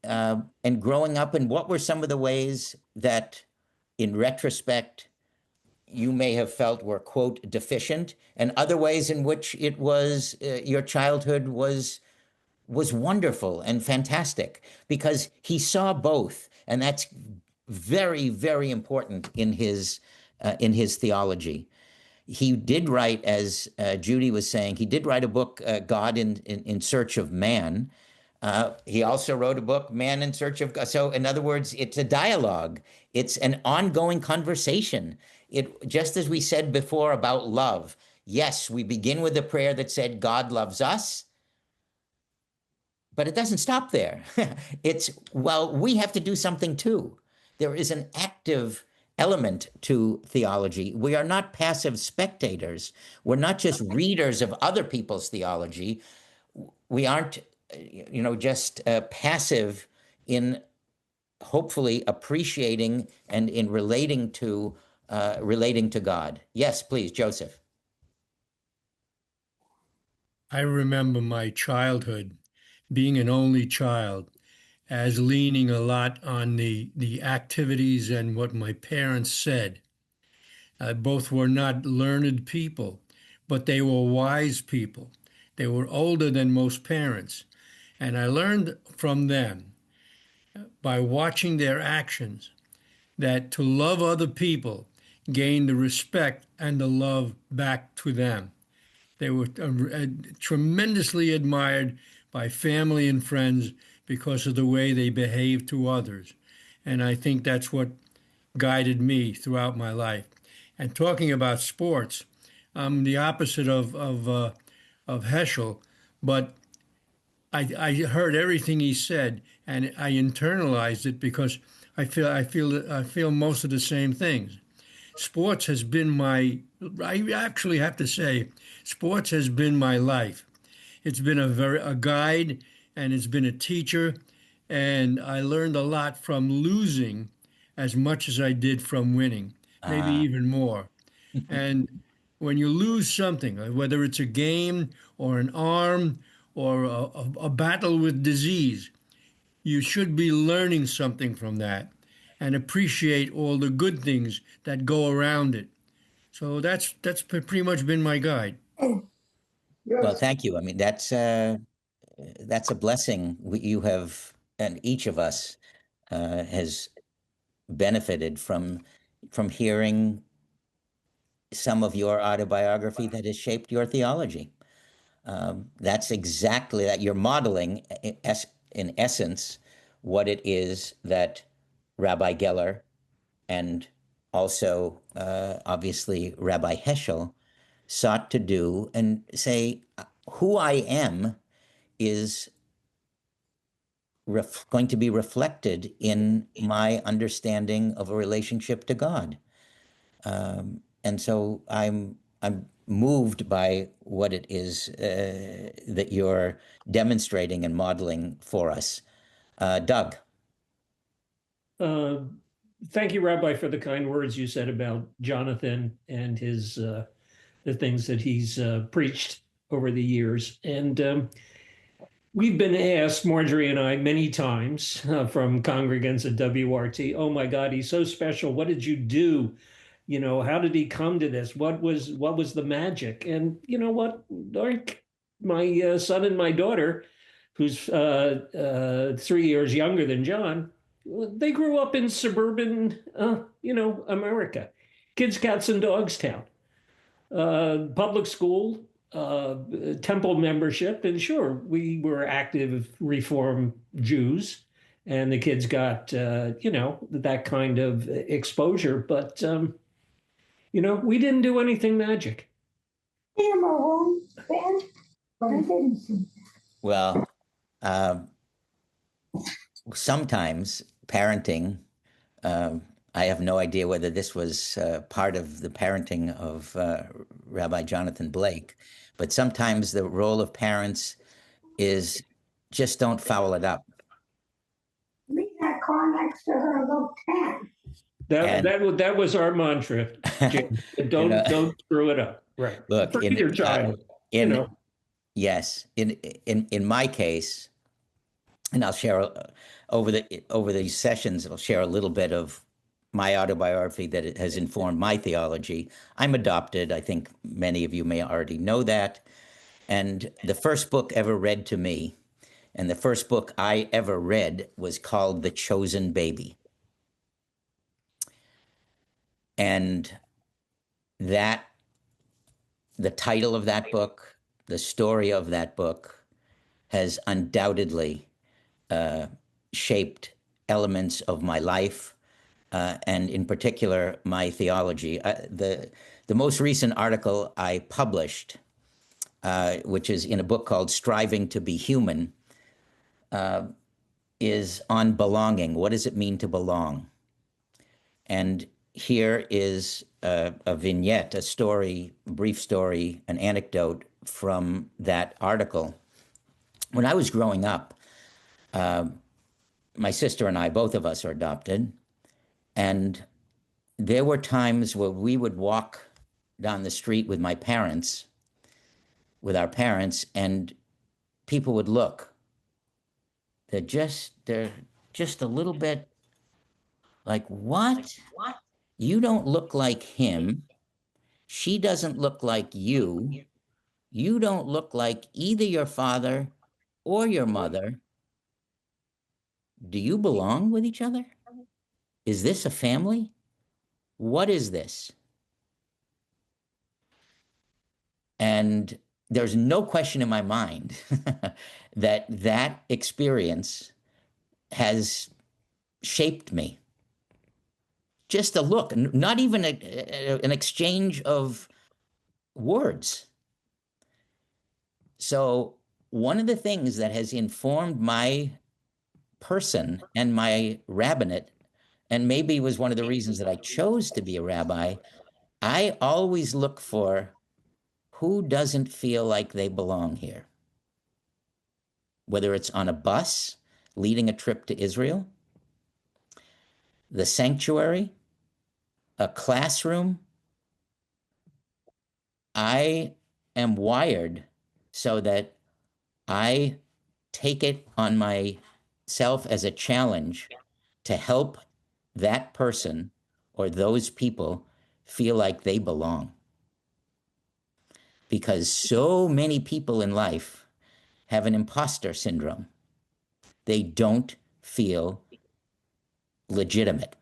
and growing up, and what were some of the ways that, in retrospect, you may have felt were, quote, deficient, and other ways in which it was, your childhood was wonderful and fantastic, because he saw both, and that's very, very important in his theology. He did write, as Judy was saying, he did write a book, God in Search of Man. He also wrote a book, Man in Search of God. So in other words, it's a dialogue. It's an ongoing conversation. Just as we said before about love. Yes, we begin with a prayer that said, God loves us. But it doesn't stop there. Well, we have to do something too. There is an active element to theology. We are not passive spectators. We're not just readers of other people's theology. We aren't, just passive in hopefully appreciating and in relating to God. Yes, please, Joseph. I remember my childhood being an only child, as leaning a lot on the activities and what my parents said. Both were not learned people, but they were wise people. They were older than most parents. And I learned from them by watching their actions that to love other people gained the respect and the love back to them. They were tremendously admired by family and friends because of the way they behaved to others. And I think that's what guided me throughout my life. And talking about sports, I'm the opposite of Heschel, but I heard everything he said and I internalized it because I feel most of the same things. Sports has been I actually have to say, sports has been my life. It's been a guide, and it's been a teacher, and I learned a lot from losing as much as I did from winning, maybe even more. And when you lose something, whether it's a game or an arm or a battle with disease, you should be learning something from that and appreciate all the good things that go around it. So that's pretty much been my guide. Well, thank you. I mean, that's a blessing. You have, and each of us has benefited from hearing some of your autobiography that has shaped your theology. That's exactly that. You're modeling, in essence, what it is that Rabbi Geller and also, obviously, Rabbi Heschel sought to do, and say, who I am is going to be reflected in my understanding of a relationship to God. And so I'm moved by what it is that you're demonstrating and modeling for us. Doug. Thank you, Rabbi, for the kind words you said about Jonathan and his the things that he's preached over the years. And we've been asked, Marjorie and I, many times from congregants at WRT, oh my God, he's so special. What did you do? You know, how did he come to this? What was the magic? And you know what? My son and my daughter, who's 3 years younger than John, they grew up in suburban, America, kids, cats, and dogs town, public school, temple membership, and sure, we were active Reform Jews, and the kids got that kind of exposure, but we didn't do anything magic. Well, sometimes parenting, I have no idea whether this was part of the parenting of Rabbi Jonathan Blake, but sometimes the role of parents is just don't foul it up. Leave that car next to her, look 10. That was our mantra, James. Don't screw it up. Right. Look, for either child. Yes, in my case, and I'll share over these sessions, I'll share a little bit of my autobiography that it has informed my theology. I'm adopted. I think many of you may already know that. And the first book ever read to me, and the first book I ever read, was called The Chosen Baby. And the title of that book, the story of that book, has undoubtedly shaped elements of my life, and in particular, my theology. The most recent article I published, which is in a book called Striving to be Human, is on belonging. What does it mean to belong? And here is a vignette, a story, a brief story, an anecdote from that article. When I was growing up, my sister and I, both of us are adopted, and there were times where we would walk down the street with our parents, and people would look. They're just a little bit like, what? You don't look like him. She doesn't look like you. You don't look like either your father or your mother. Do you belong with each other? Is this a family? What is this? And there's no question in my mind that experience has shaped me. Just a look, not even an exchange of words. So one of the things that has informed my person and my rabbinate, and maybe was one of the reasons that I chose to be a rabbi, I always look for who doesn't feel like they belong here. Whether it's on a bus leading a trip to Israel, the sanctuary, a classroom, I am wired so that I take it on myself as a challenge to help that person or those people feel like they belong. because so many people in life have an imposter syndrome. They don't feel legitimate.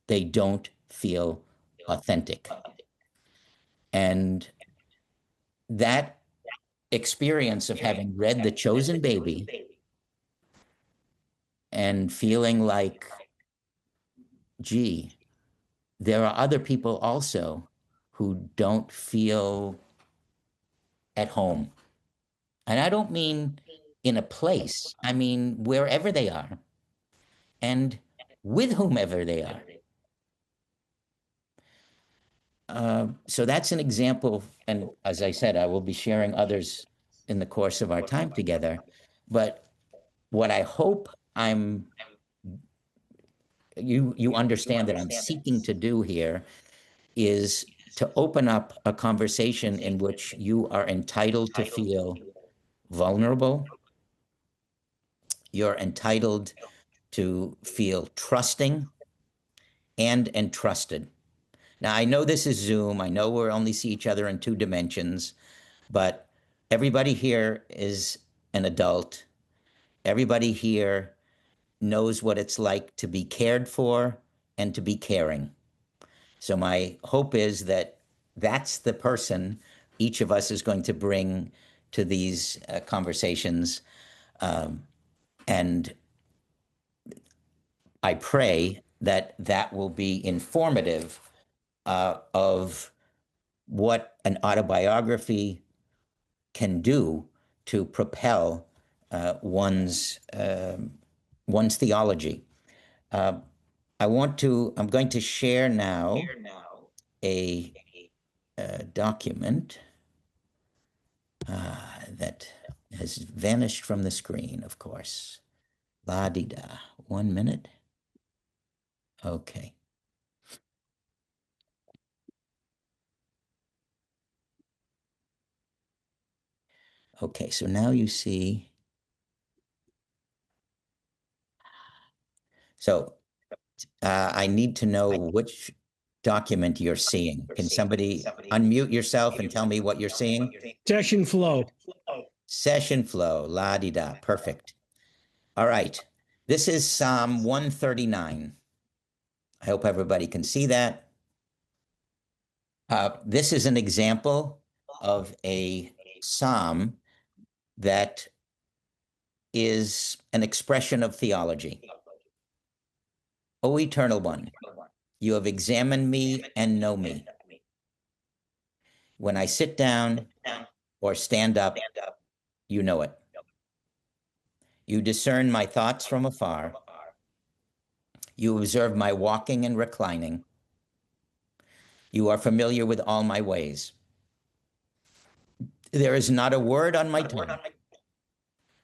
They don't feel authentic. And that experience of having read The Chosen Baby and feeling like, gee, there are other people also who don't feel at home. And I don't mean in a place, I mean wherever they are and with whomever they are. So that's an example. And as I said, I will be sharing others in the course of our time together. But what I hope you understand that I'm seeking to do here is to open up a conversation in which you are entitled to feel vulnerable. You're entitled to feel trusting and entrusted. Now, I know this is Zoom. I know we only see each other in 2 dimensions, but everybody here is an adult. Everybody here knows what it's like to be cared for and to be caring. So my hope is that that's the person each of us is going to bring to these conversations. And I pray that that will be informative of what an autobiography can do to propel one's theology. I'm going to share now a document that has vanished from the screen, of course. La-di-da. 1 minute. Okay. Okay, so now you see. So I need to know which document you're seeing. Can somebody unmute yourself and tell me what you're seeing? Session flow. Session flow, la-di-da, perfect. All right, this is Psalm 139. I hope everybody can see that. This is an example of a psalm that is an expression of theology. O Eternal One, you have examined me and know me. When I sit down or stand up, you know it. You discern my thoughts from afar. You observe my walking and reclining. You are familiar with all my ways. There is not a word on my tongue,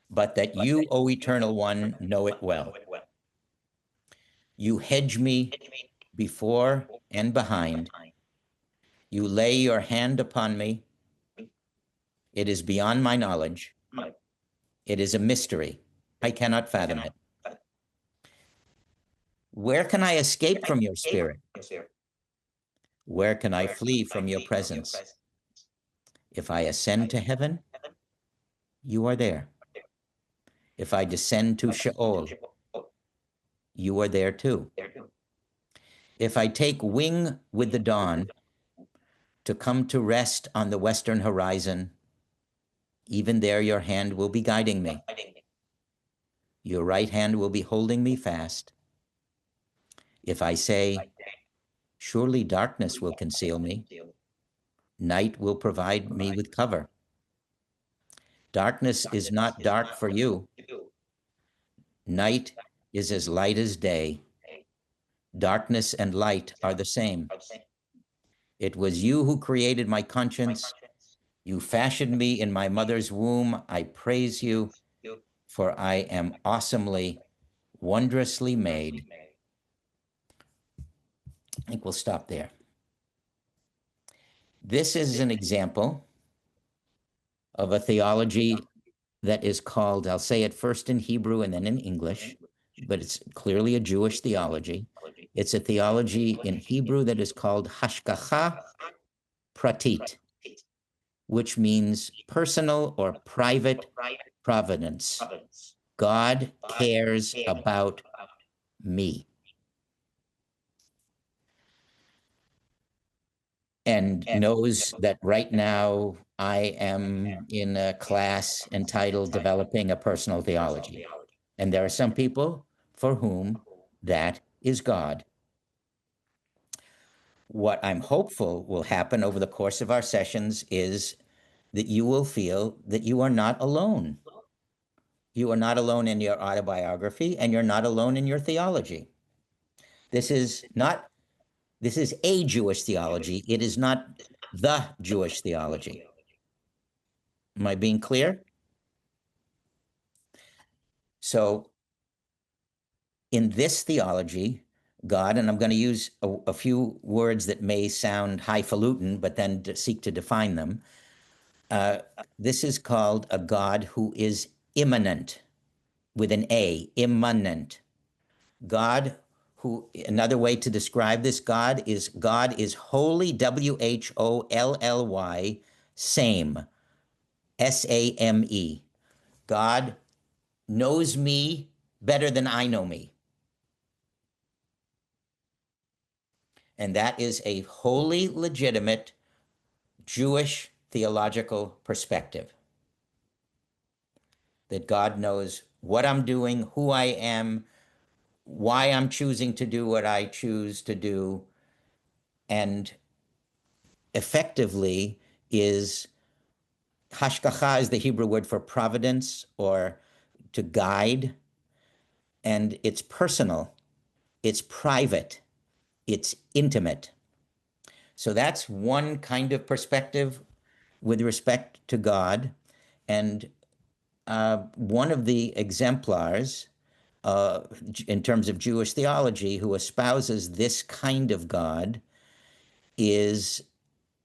but that you, O Eternal One, know it well. You hedge me before and behind. You lay your hand upon me. It is beyond my knowledge. It is a mystery. I cannot fathom it. Where can I escape from your spirit? Where can I flee from your presence? If I ascend to heaven, you are there. If I descend to Sheol, you are there too. If I take wing with the dawn to come to rest on the western horizon, even there your hand will be guiding me. Your right hand will be holding me fast. If I say, surely darkness will conceal me, night will provide me with cover. Darkness is not dark for you. Night is as light as day. Darkness and light are the same. It was you who created my conscience. You fashioned me in my mother's womb. I praise you, for I am awesomely, wondrously made. I think we'll stop there. This is an example of a theology that is called, I'll say it first in Hebrew and then in English, but it's clearly a Jewish theology. It's a theology in Hebrew that is called Hashgacha Pratit. which means personal or private providence. God cares about me. And knows that right now I am in a class entitled Developing a Personal Theology. And there are some people for whom that is God. What I'm hopeful will happen over the course of our sessions is that you will feel that you are not alone. You are not alone in your autobiography, and you're not alone in your theology. This is a Jewish theology. It is not the Jewish theology. Am I being clear? So in this theology, God, and I'm going to use a few words that may sound highfalutin, but then seek to define them. This is called a God who is immanent, with an A, immanent. God who, another way to describe this God is wholly, WHOLLY, same, SAME. God knows me better than I know me. And that is a wholly legitimate Jewish theological perspective. That God knows what I'm doing, who I am, why I'm choosing to do what I choose to do, and effectively is hashgacha is the Hebrew word for providence or to guide, and it's personal, it's private, it's intimate. So that's one kind of perspective with respect to God, and one of the exemplars in terms of Jewish theology who espouses this kind of God is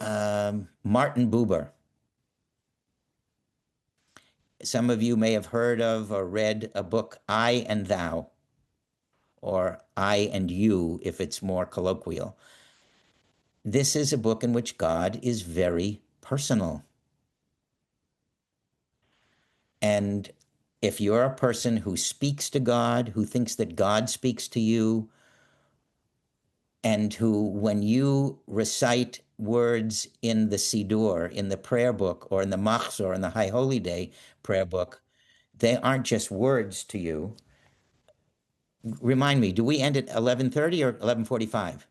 Martin Buber. Some of you may have heard of or read a book, I and Thou, or I and You, if it's more colloquial. This is a book in which God is very personal. And if you're a person who speaks to God, who thinks that God speaks to you, and who, when you recite words in the Siddur, in the prayer book, or in the Machzor, in the High Holy Day prayer book, they aren't just words to you. Remind me, do we end at 11:30 or 11:45?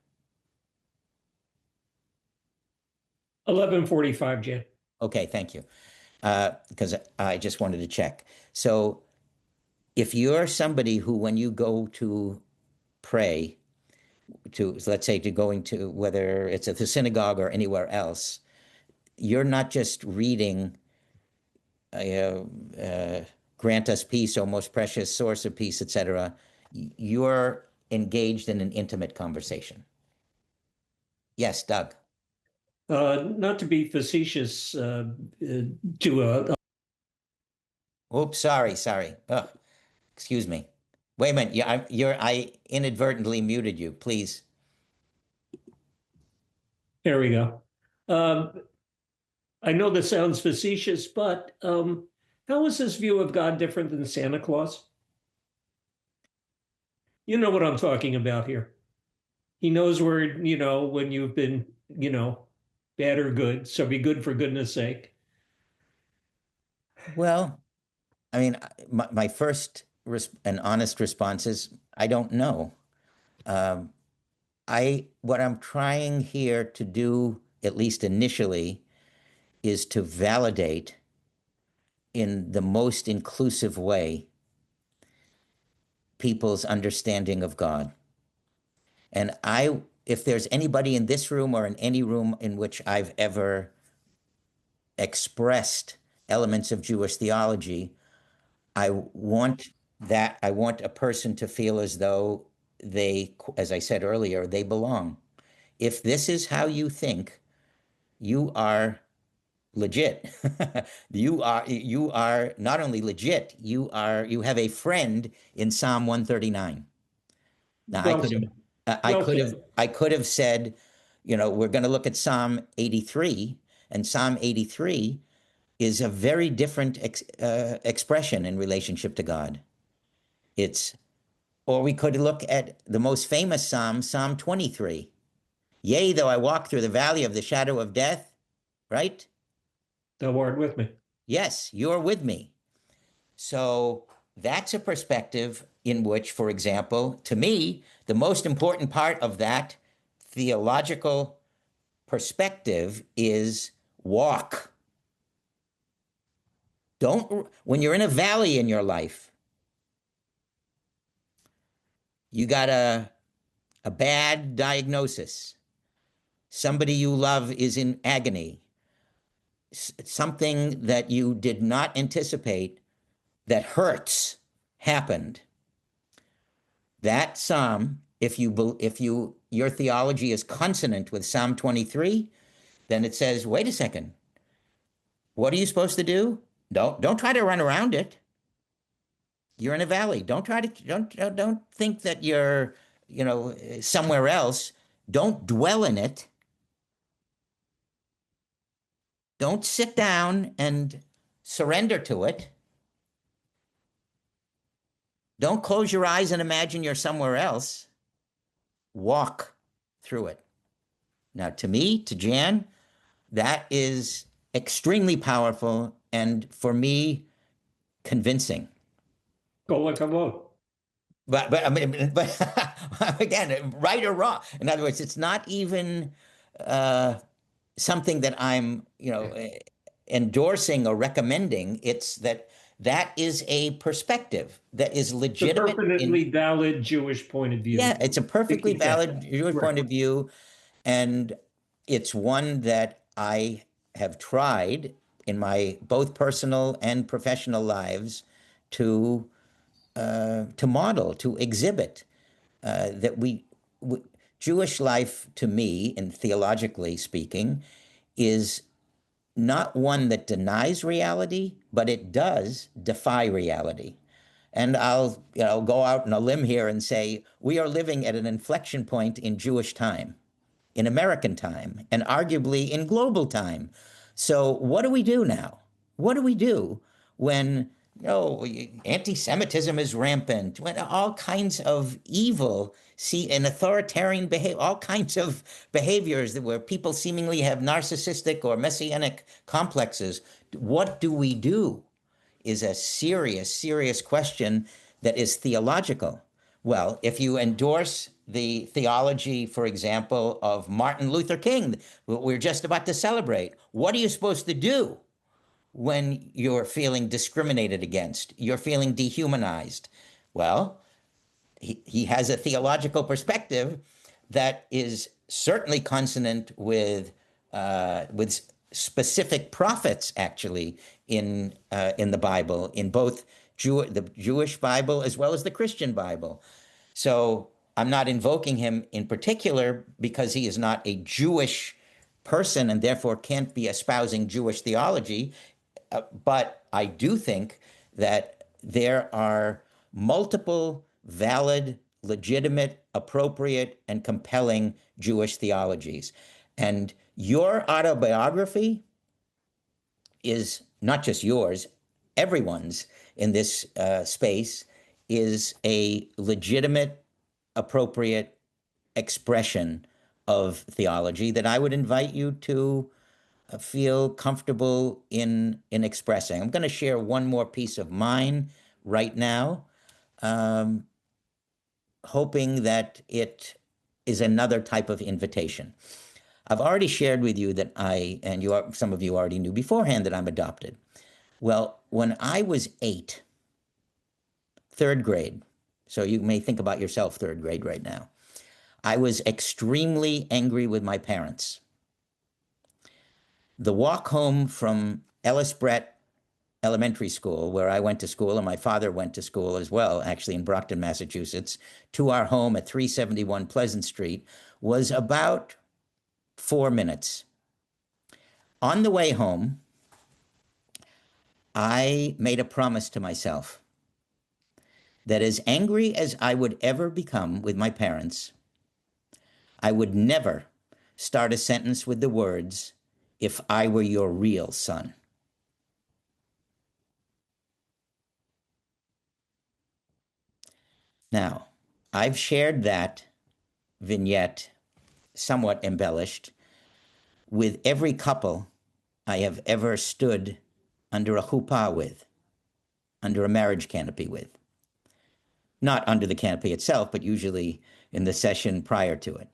11:45, Jan. Okay, thank you. Because I just wanted to check. So if you're somebody who, when you go to pray, let's say to going to, whether it's at the synagogue or anywhere else, you're not just reading grant us peace, O most precious source of peace, etc. You're engaged in an intimate conversation. Yes, Doug. Not to be facetious, to a Oops, sorry. Oh, excuse me. Wait a minute. I inadvertently muted you. Please. there we go. I know this sounds facetious, but how is this view of God different than Santa Claus? You know what I'm talking about here. He knows where, when you've been, bad or good. So be good for goodness sake. Well, I mean, my first and honest response is I don't know. What I'm trying here to do, at least initially, is to validate in the most inclusive way people's understanding of God. And if there's anybody in this room or in any room in which I've ever expressed elements of Jewish theology, I want a person to feel as though they, as I said earlier, they belong. If this is how you think, you are legit. you are not only legit, you have a friend in Psalm 139. Now, I could have said, we're going to look at Psalm 83, And Psalm 83 is a very different expression in relationship to God. Or we could look at the most famous Psalm, Psalm 23. Yea, though I walk through the valley of the shadow of death, right? Thou art with me. Yes, you're with me. So that's a perspective in which, for example, to me, the most important part of that theological perspective is walk. When you're in a valley in your life, you got a bad diagnosis. Somebody you love is in agony. Something that you did not anticipate that hurts happened. That psalm, if your theology is consonant with Psalm 23, then it says, wait a second, what are you supposed to do? Don't try to run around it. You're in a valley. Don't think that you're, somewhere else. Don't dwell in it. Don't sit down and surrender to it. Don't close your eyes and imagine you're somewhere else. Walk through it. Now, to me, to Jan, that is extremely powerful and, for me, convincing. Go like a vote. But again, right or wrong. In other words, it's not even something that I'm, endorsing or recommending. It's that is a perspective that is legitimate. It's a perfectly valid Jewish point of view. Yeah, it's a perfectly valid Jewish point of view. And it's one that I have tried in my both personal and professional lives to model, to exhibit, that Jewish life, to me, and theologically speaking, is not one that denies reality, but it does defy reality. And I'll go out on a limb here and say we are living at an inflection point in Jewish time, in American time, and arguably in global time. So what do we do now? What do we do when anti-Semitism is rampant, when all kinds of evil, and authoritarian behavior, all kinds of behaviors where people seemingly have narcissistic or messianic complexes? What do we do is a serious, serious question that is theological. Well, if you endorse the theology, for example, of Martin Luther King, what we're just about to celebrate, what are you supposed to do when you're feeling discriminated against, you're feeling dehumanized? Well, he has a theological perspective that is certainly consonant with specific prophets, actually, in the Bible, in both the Jewish Bible as well as the Christian Bible. So I'm not invoking him in particular because he is not a Jewish person and therefore can't be espousing Jewish theology. But I do think that there are multiple valid, legitimate, appropriate, and compelling Jewish theologies. And your autobiography is not just yours, everyone's in this space is a legitimate, appropriate expression of theology that I would invite you to feel comfortable in expressing. I'm going to share one more piece of mine right now, hoping that it is another type of invitation. I've already shared with you that some of you already knew beforehand that I'm adopted. Well, when I was 8, third grade, so you may think about yourself third grade right now, I was extremely angry with my parents. The walk home from Ellis Brett Elementary School, where I went to school, and my father went to school as well, actually in Brockton, Massachusetts, to our home at 371 Pleasant Street, was about 4 minutes. On the way home, I made a promise to myself that as angry as I would ever become with my parents, I would never start a sentence with the words, if I were your real son. Now, I've shared that vignette, somewhat embellished, with every couple I have ever stood under a chuppah with, under a marriage canopy with. Not under the canopy itself, but usually in the session prior to it.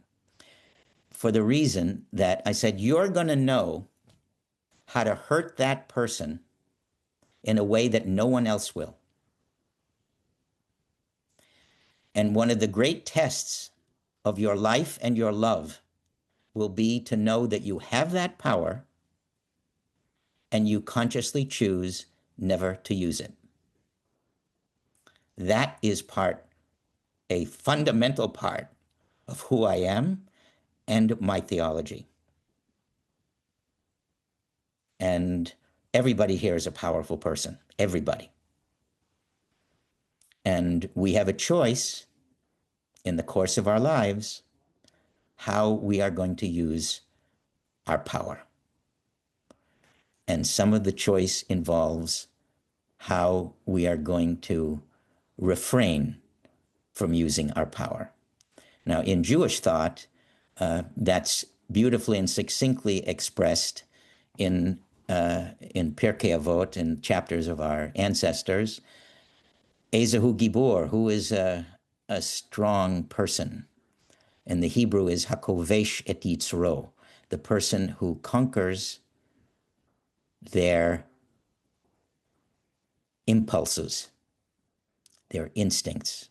For the reason that I said, you're going to know how to hurt that person in a way that no one else will. And one of the great tests of your life and your love will be to know that you have that power and you consciously choose never to use it. That is a fundamental part of who I am and my theology. And everybody here is a powerful person, everybody. And we have a choice in the course of our lives how we are going to use our power. And some of the choice involves how we are going to refrain from using our power. Now, in Jewish thought, that's beautifully and succinctly expressed in Pirkei Avot, in chapters of our ancestors. Ezehu Gibor, who is a strong person. And the Hebrew is Hakovesh et Yitzro, the person who conquers their impulses, their instincts.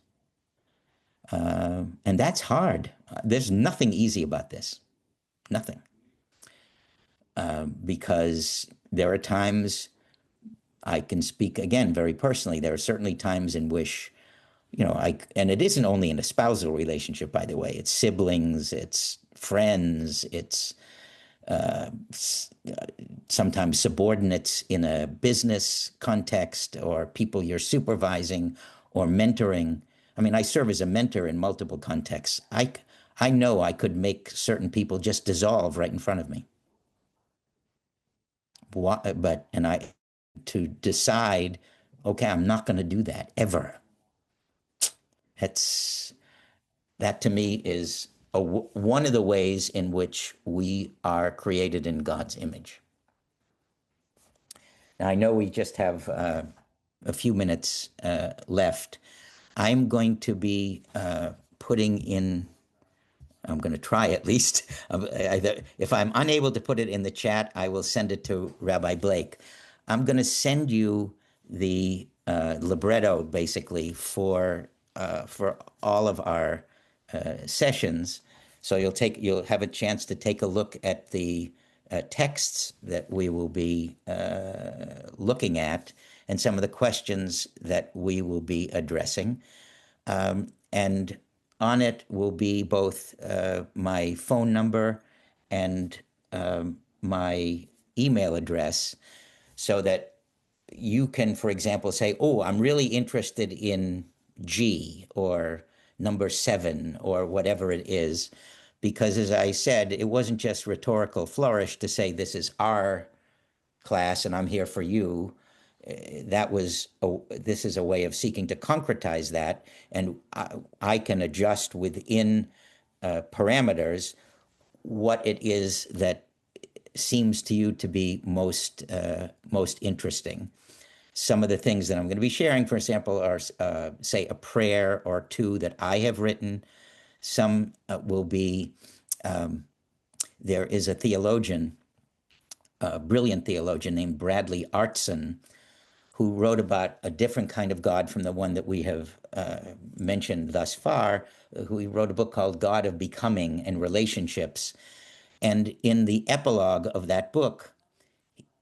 And that's hard. There's nothing easy about this. Nothing. Because there are times, I can speak again very personally, there are certainly times in which, and it isn't only in a spousal relationship, by the way, it's siblings, it's friends, it's sometimes subordinates in a business context, or people you're supervising or mentoring. I mean, I serve as a mentor in multiple contexts. I know I could make certain people just dissolve right in front of me. To decide, okay, I'm not going to do that ever. That to me is one of the ways in which we are created in God's image. Now, I know we just have a few minutes left. I'm going to be putting in, I'm going to try at least. If I'm unable to put it in the chat, I will send it to Rabbi Blake. I'm going to send you the libretto, basically, for all of our sessions. So you'll have a chance to take a look at the texts that we will be looking at and some of the questions that we will be addressing. And on it will be both my phone number and my email address, so that you can, for example, say, oh, I'm really interested in G or number 7 or whatever it is. Because as I said, it wasn't just rhetorical flourish to say this is our class and I'm here for you. This is a way of seeking to concretize that, and I can adjust within parameters what it is that seems to you to be most interesting. Some of the things that I'm going to be sharing, for example, are say a prayer or two that I have written. Some will be, there is a theologian, a brilliant theologian named Bradley Artson, who wrote about a different kind of God from the one that we have mentioned thus far, who wrote a book called God of Becoming and Relationships. And in the epilogue of that book,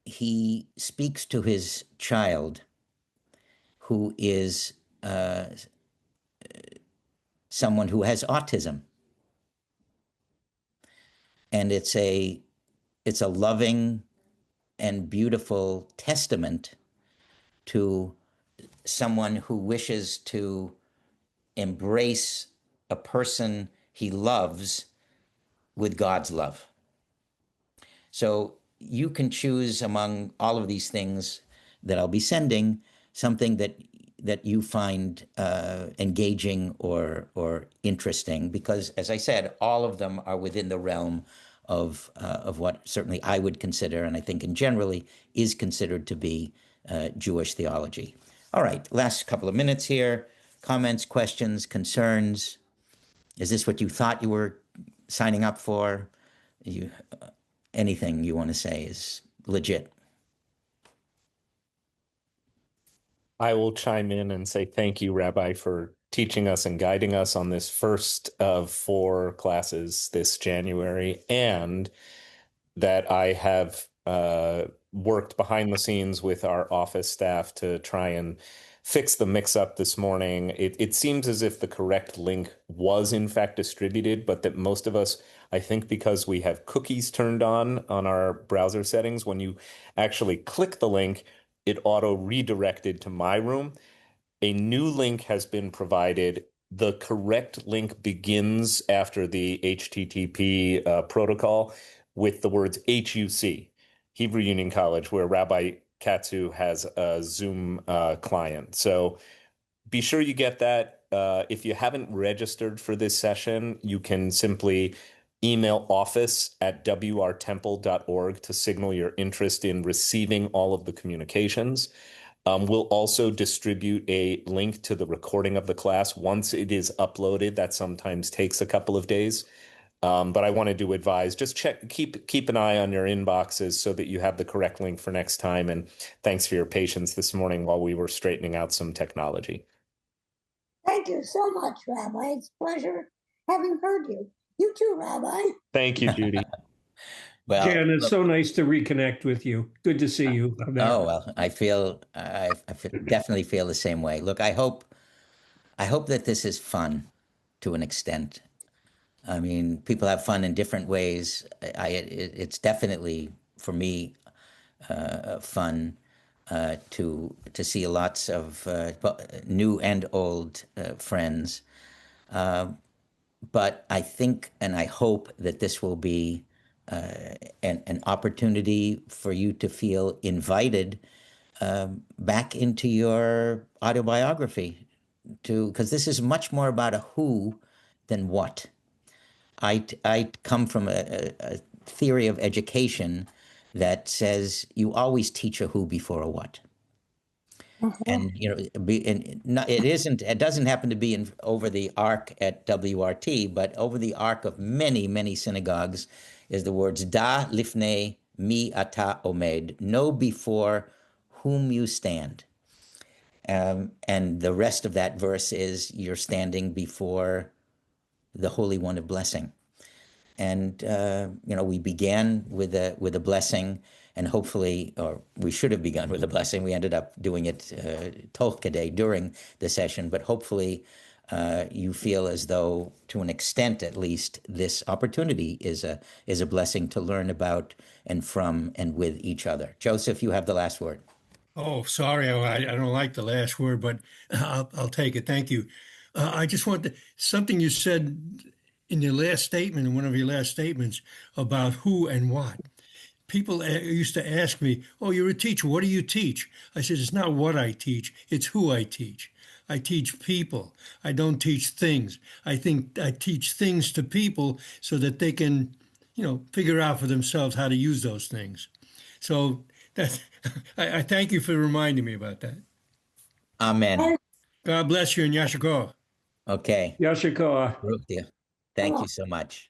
he speaks to his child, who is someone who has autism. And it's a loving and beautiful testament to someone who wishes to embrace a person he loves with God's love. So you can choose among all of these things that I'll be sending something that you find engaging or interesting, because, as I said, all of them are within the realm of what certainly I would consider, and I think in generally is considered to be Jewish theology. All right, last couple of minutes here. Comments, questions, concerns? Is this what you thought you were signing up for? Anything you want to say is legit. I will chime in and say thank you, Rabbi, for teaching us and guiding us on this first of 4 classes this January, and that I have worked behind the scenes with our office staff to try and fix the mix-up this morning. It seems as if the correct link was in fact distributed, but that most of us, I think because we have cookies turned on our browser settings, when you actually click the link, it auto redirected to my room. A new link has been provided. The correct link begins after the HTTP protocol with the words HUC, Hebrew Union College, where Rabbi Katzew has a Zoom client. So be sure you get that. If you haven't registered for this session, you can simply email office@wrtemple.org to signal your interest in receiving all of the communications. We'll also distribute a link to the recording of the class once it is uploaded. That sometimes takes a couple of days. But I wanted to advise, just keep an eye on your inboxes so that you have the correct link for next time. And thanks for your patience this morning while we were straightening out some technology. Thank you so much, Rabbi. It's a pleasure having heard you. You too, Rabbi. Thank you, Judy. Well, Jan, it's so nice to reconnect with you. Good to see you. Oh, well, I definitely feel the same way. Look, I hope that this is fun to an extent. I mean, people have fun in different ways. It's definitely, for me, fun to see lots of new and old friends. But I think and I hope that this will be an opportunity for you to feel invited back into your autobiography, because this is much more about a who than what. I come from a theory of education that says you always teach a who before a what. And it doesn't happen to be over the arc at WRT, but over the arc of many synagogues is the words da lifnei mi ata omed, know before whom you stand. And the rest of that verse is you're standing before the Holy One of Blessing. And we began with a blessing, and hopefully, or we should have begun with a blessing. We ended up doing it toch kedei during the session, but hopefully you feel as though, to an extent at least, this opportunity is a blessing to learn about and from and with each other. Joseph, you have the last word. Oh, sorry, I don't like the last word, but I'll take it. Thank you. I just want something you said in your last statement, in one of your last statements, about who and what. People used to ask me, "Oh, you're a teacher. What do you teach?" I said, "It's not what I teach. It's who I teach. I teach people. I don't teach things. I think I teach things to people so that they can, figure out for themselves how to use those things." So I thank you for reminding me about that. Amen. God bless you and Yashiko. Okay. Yashikoa. Thank you so much.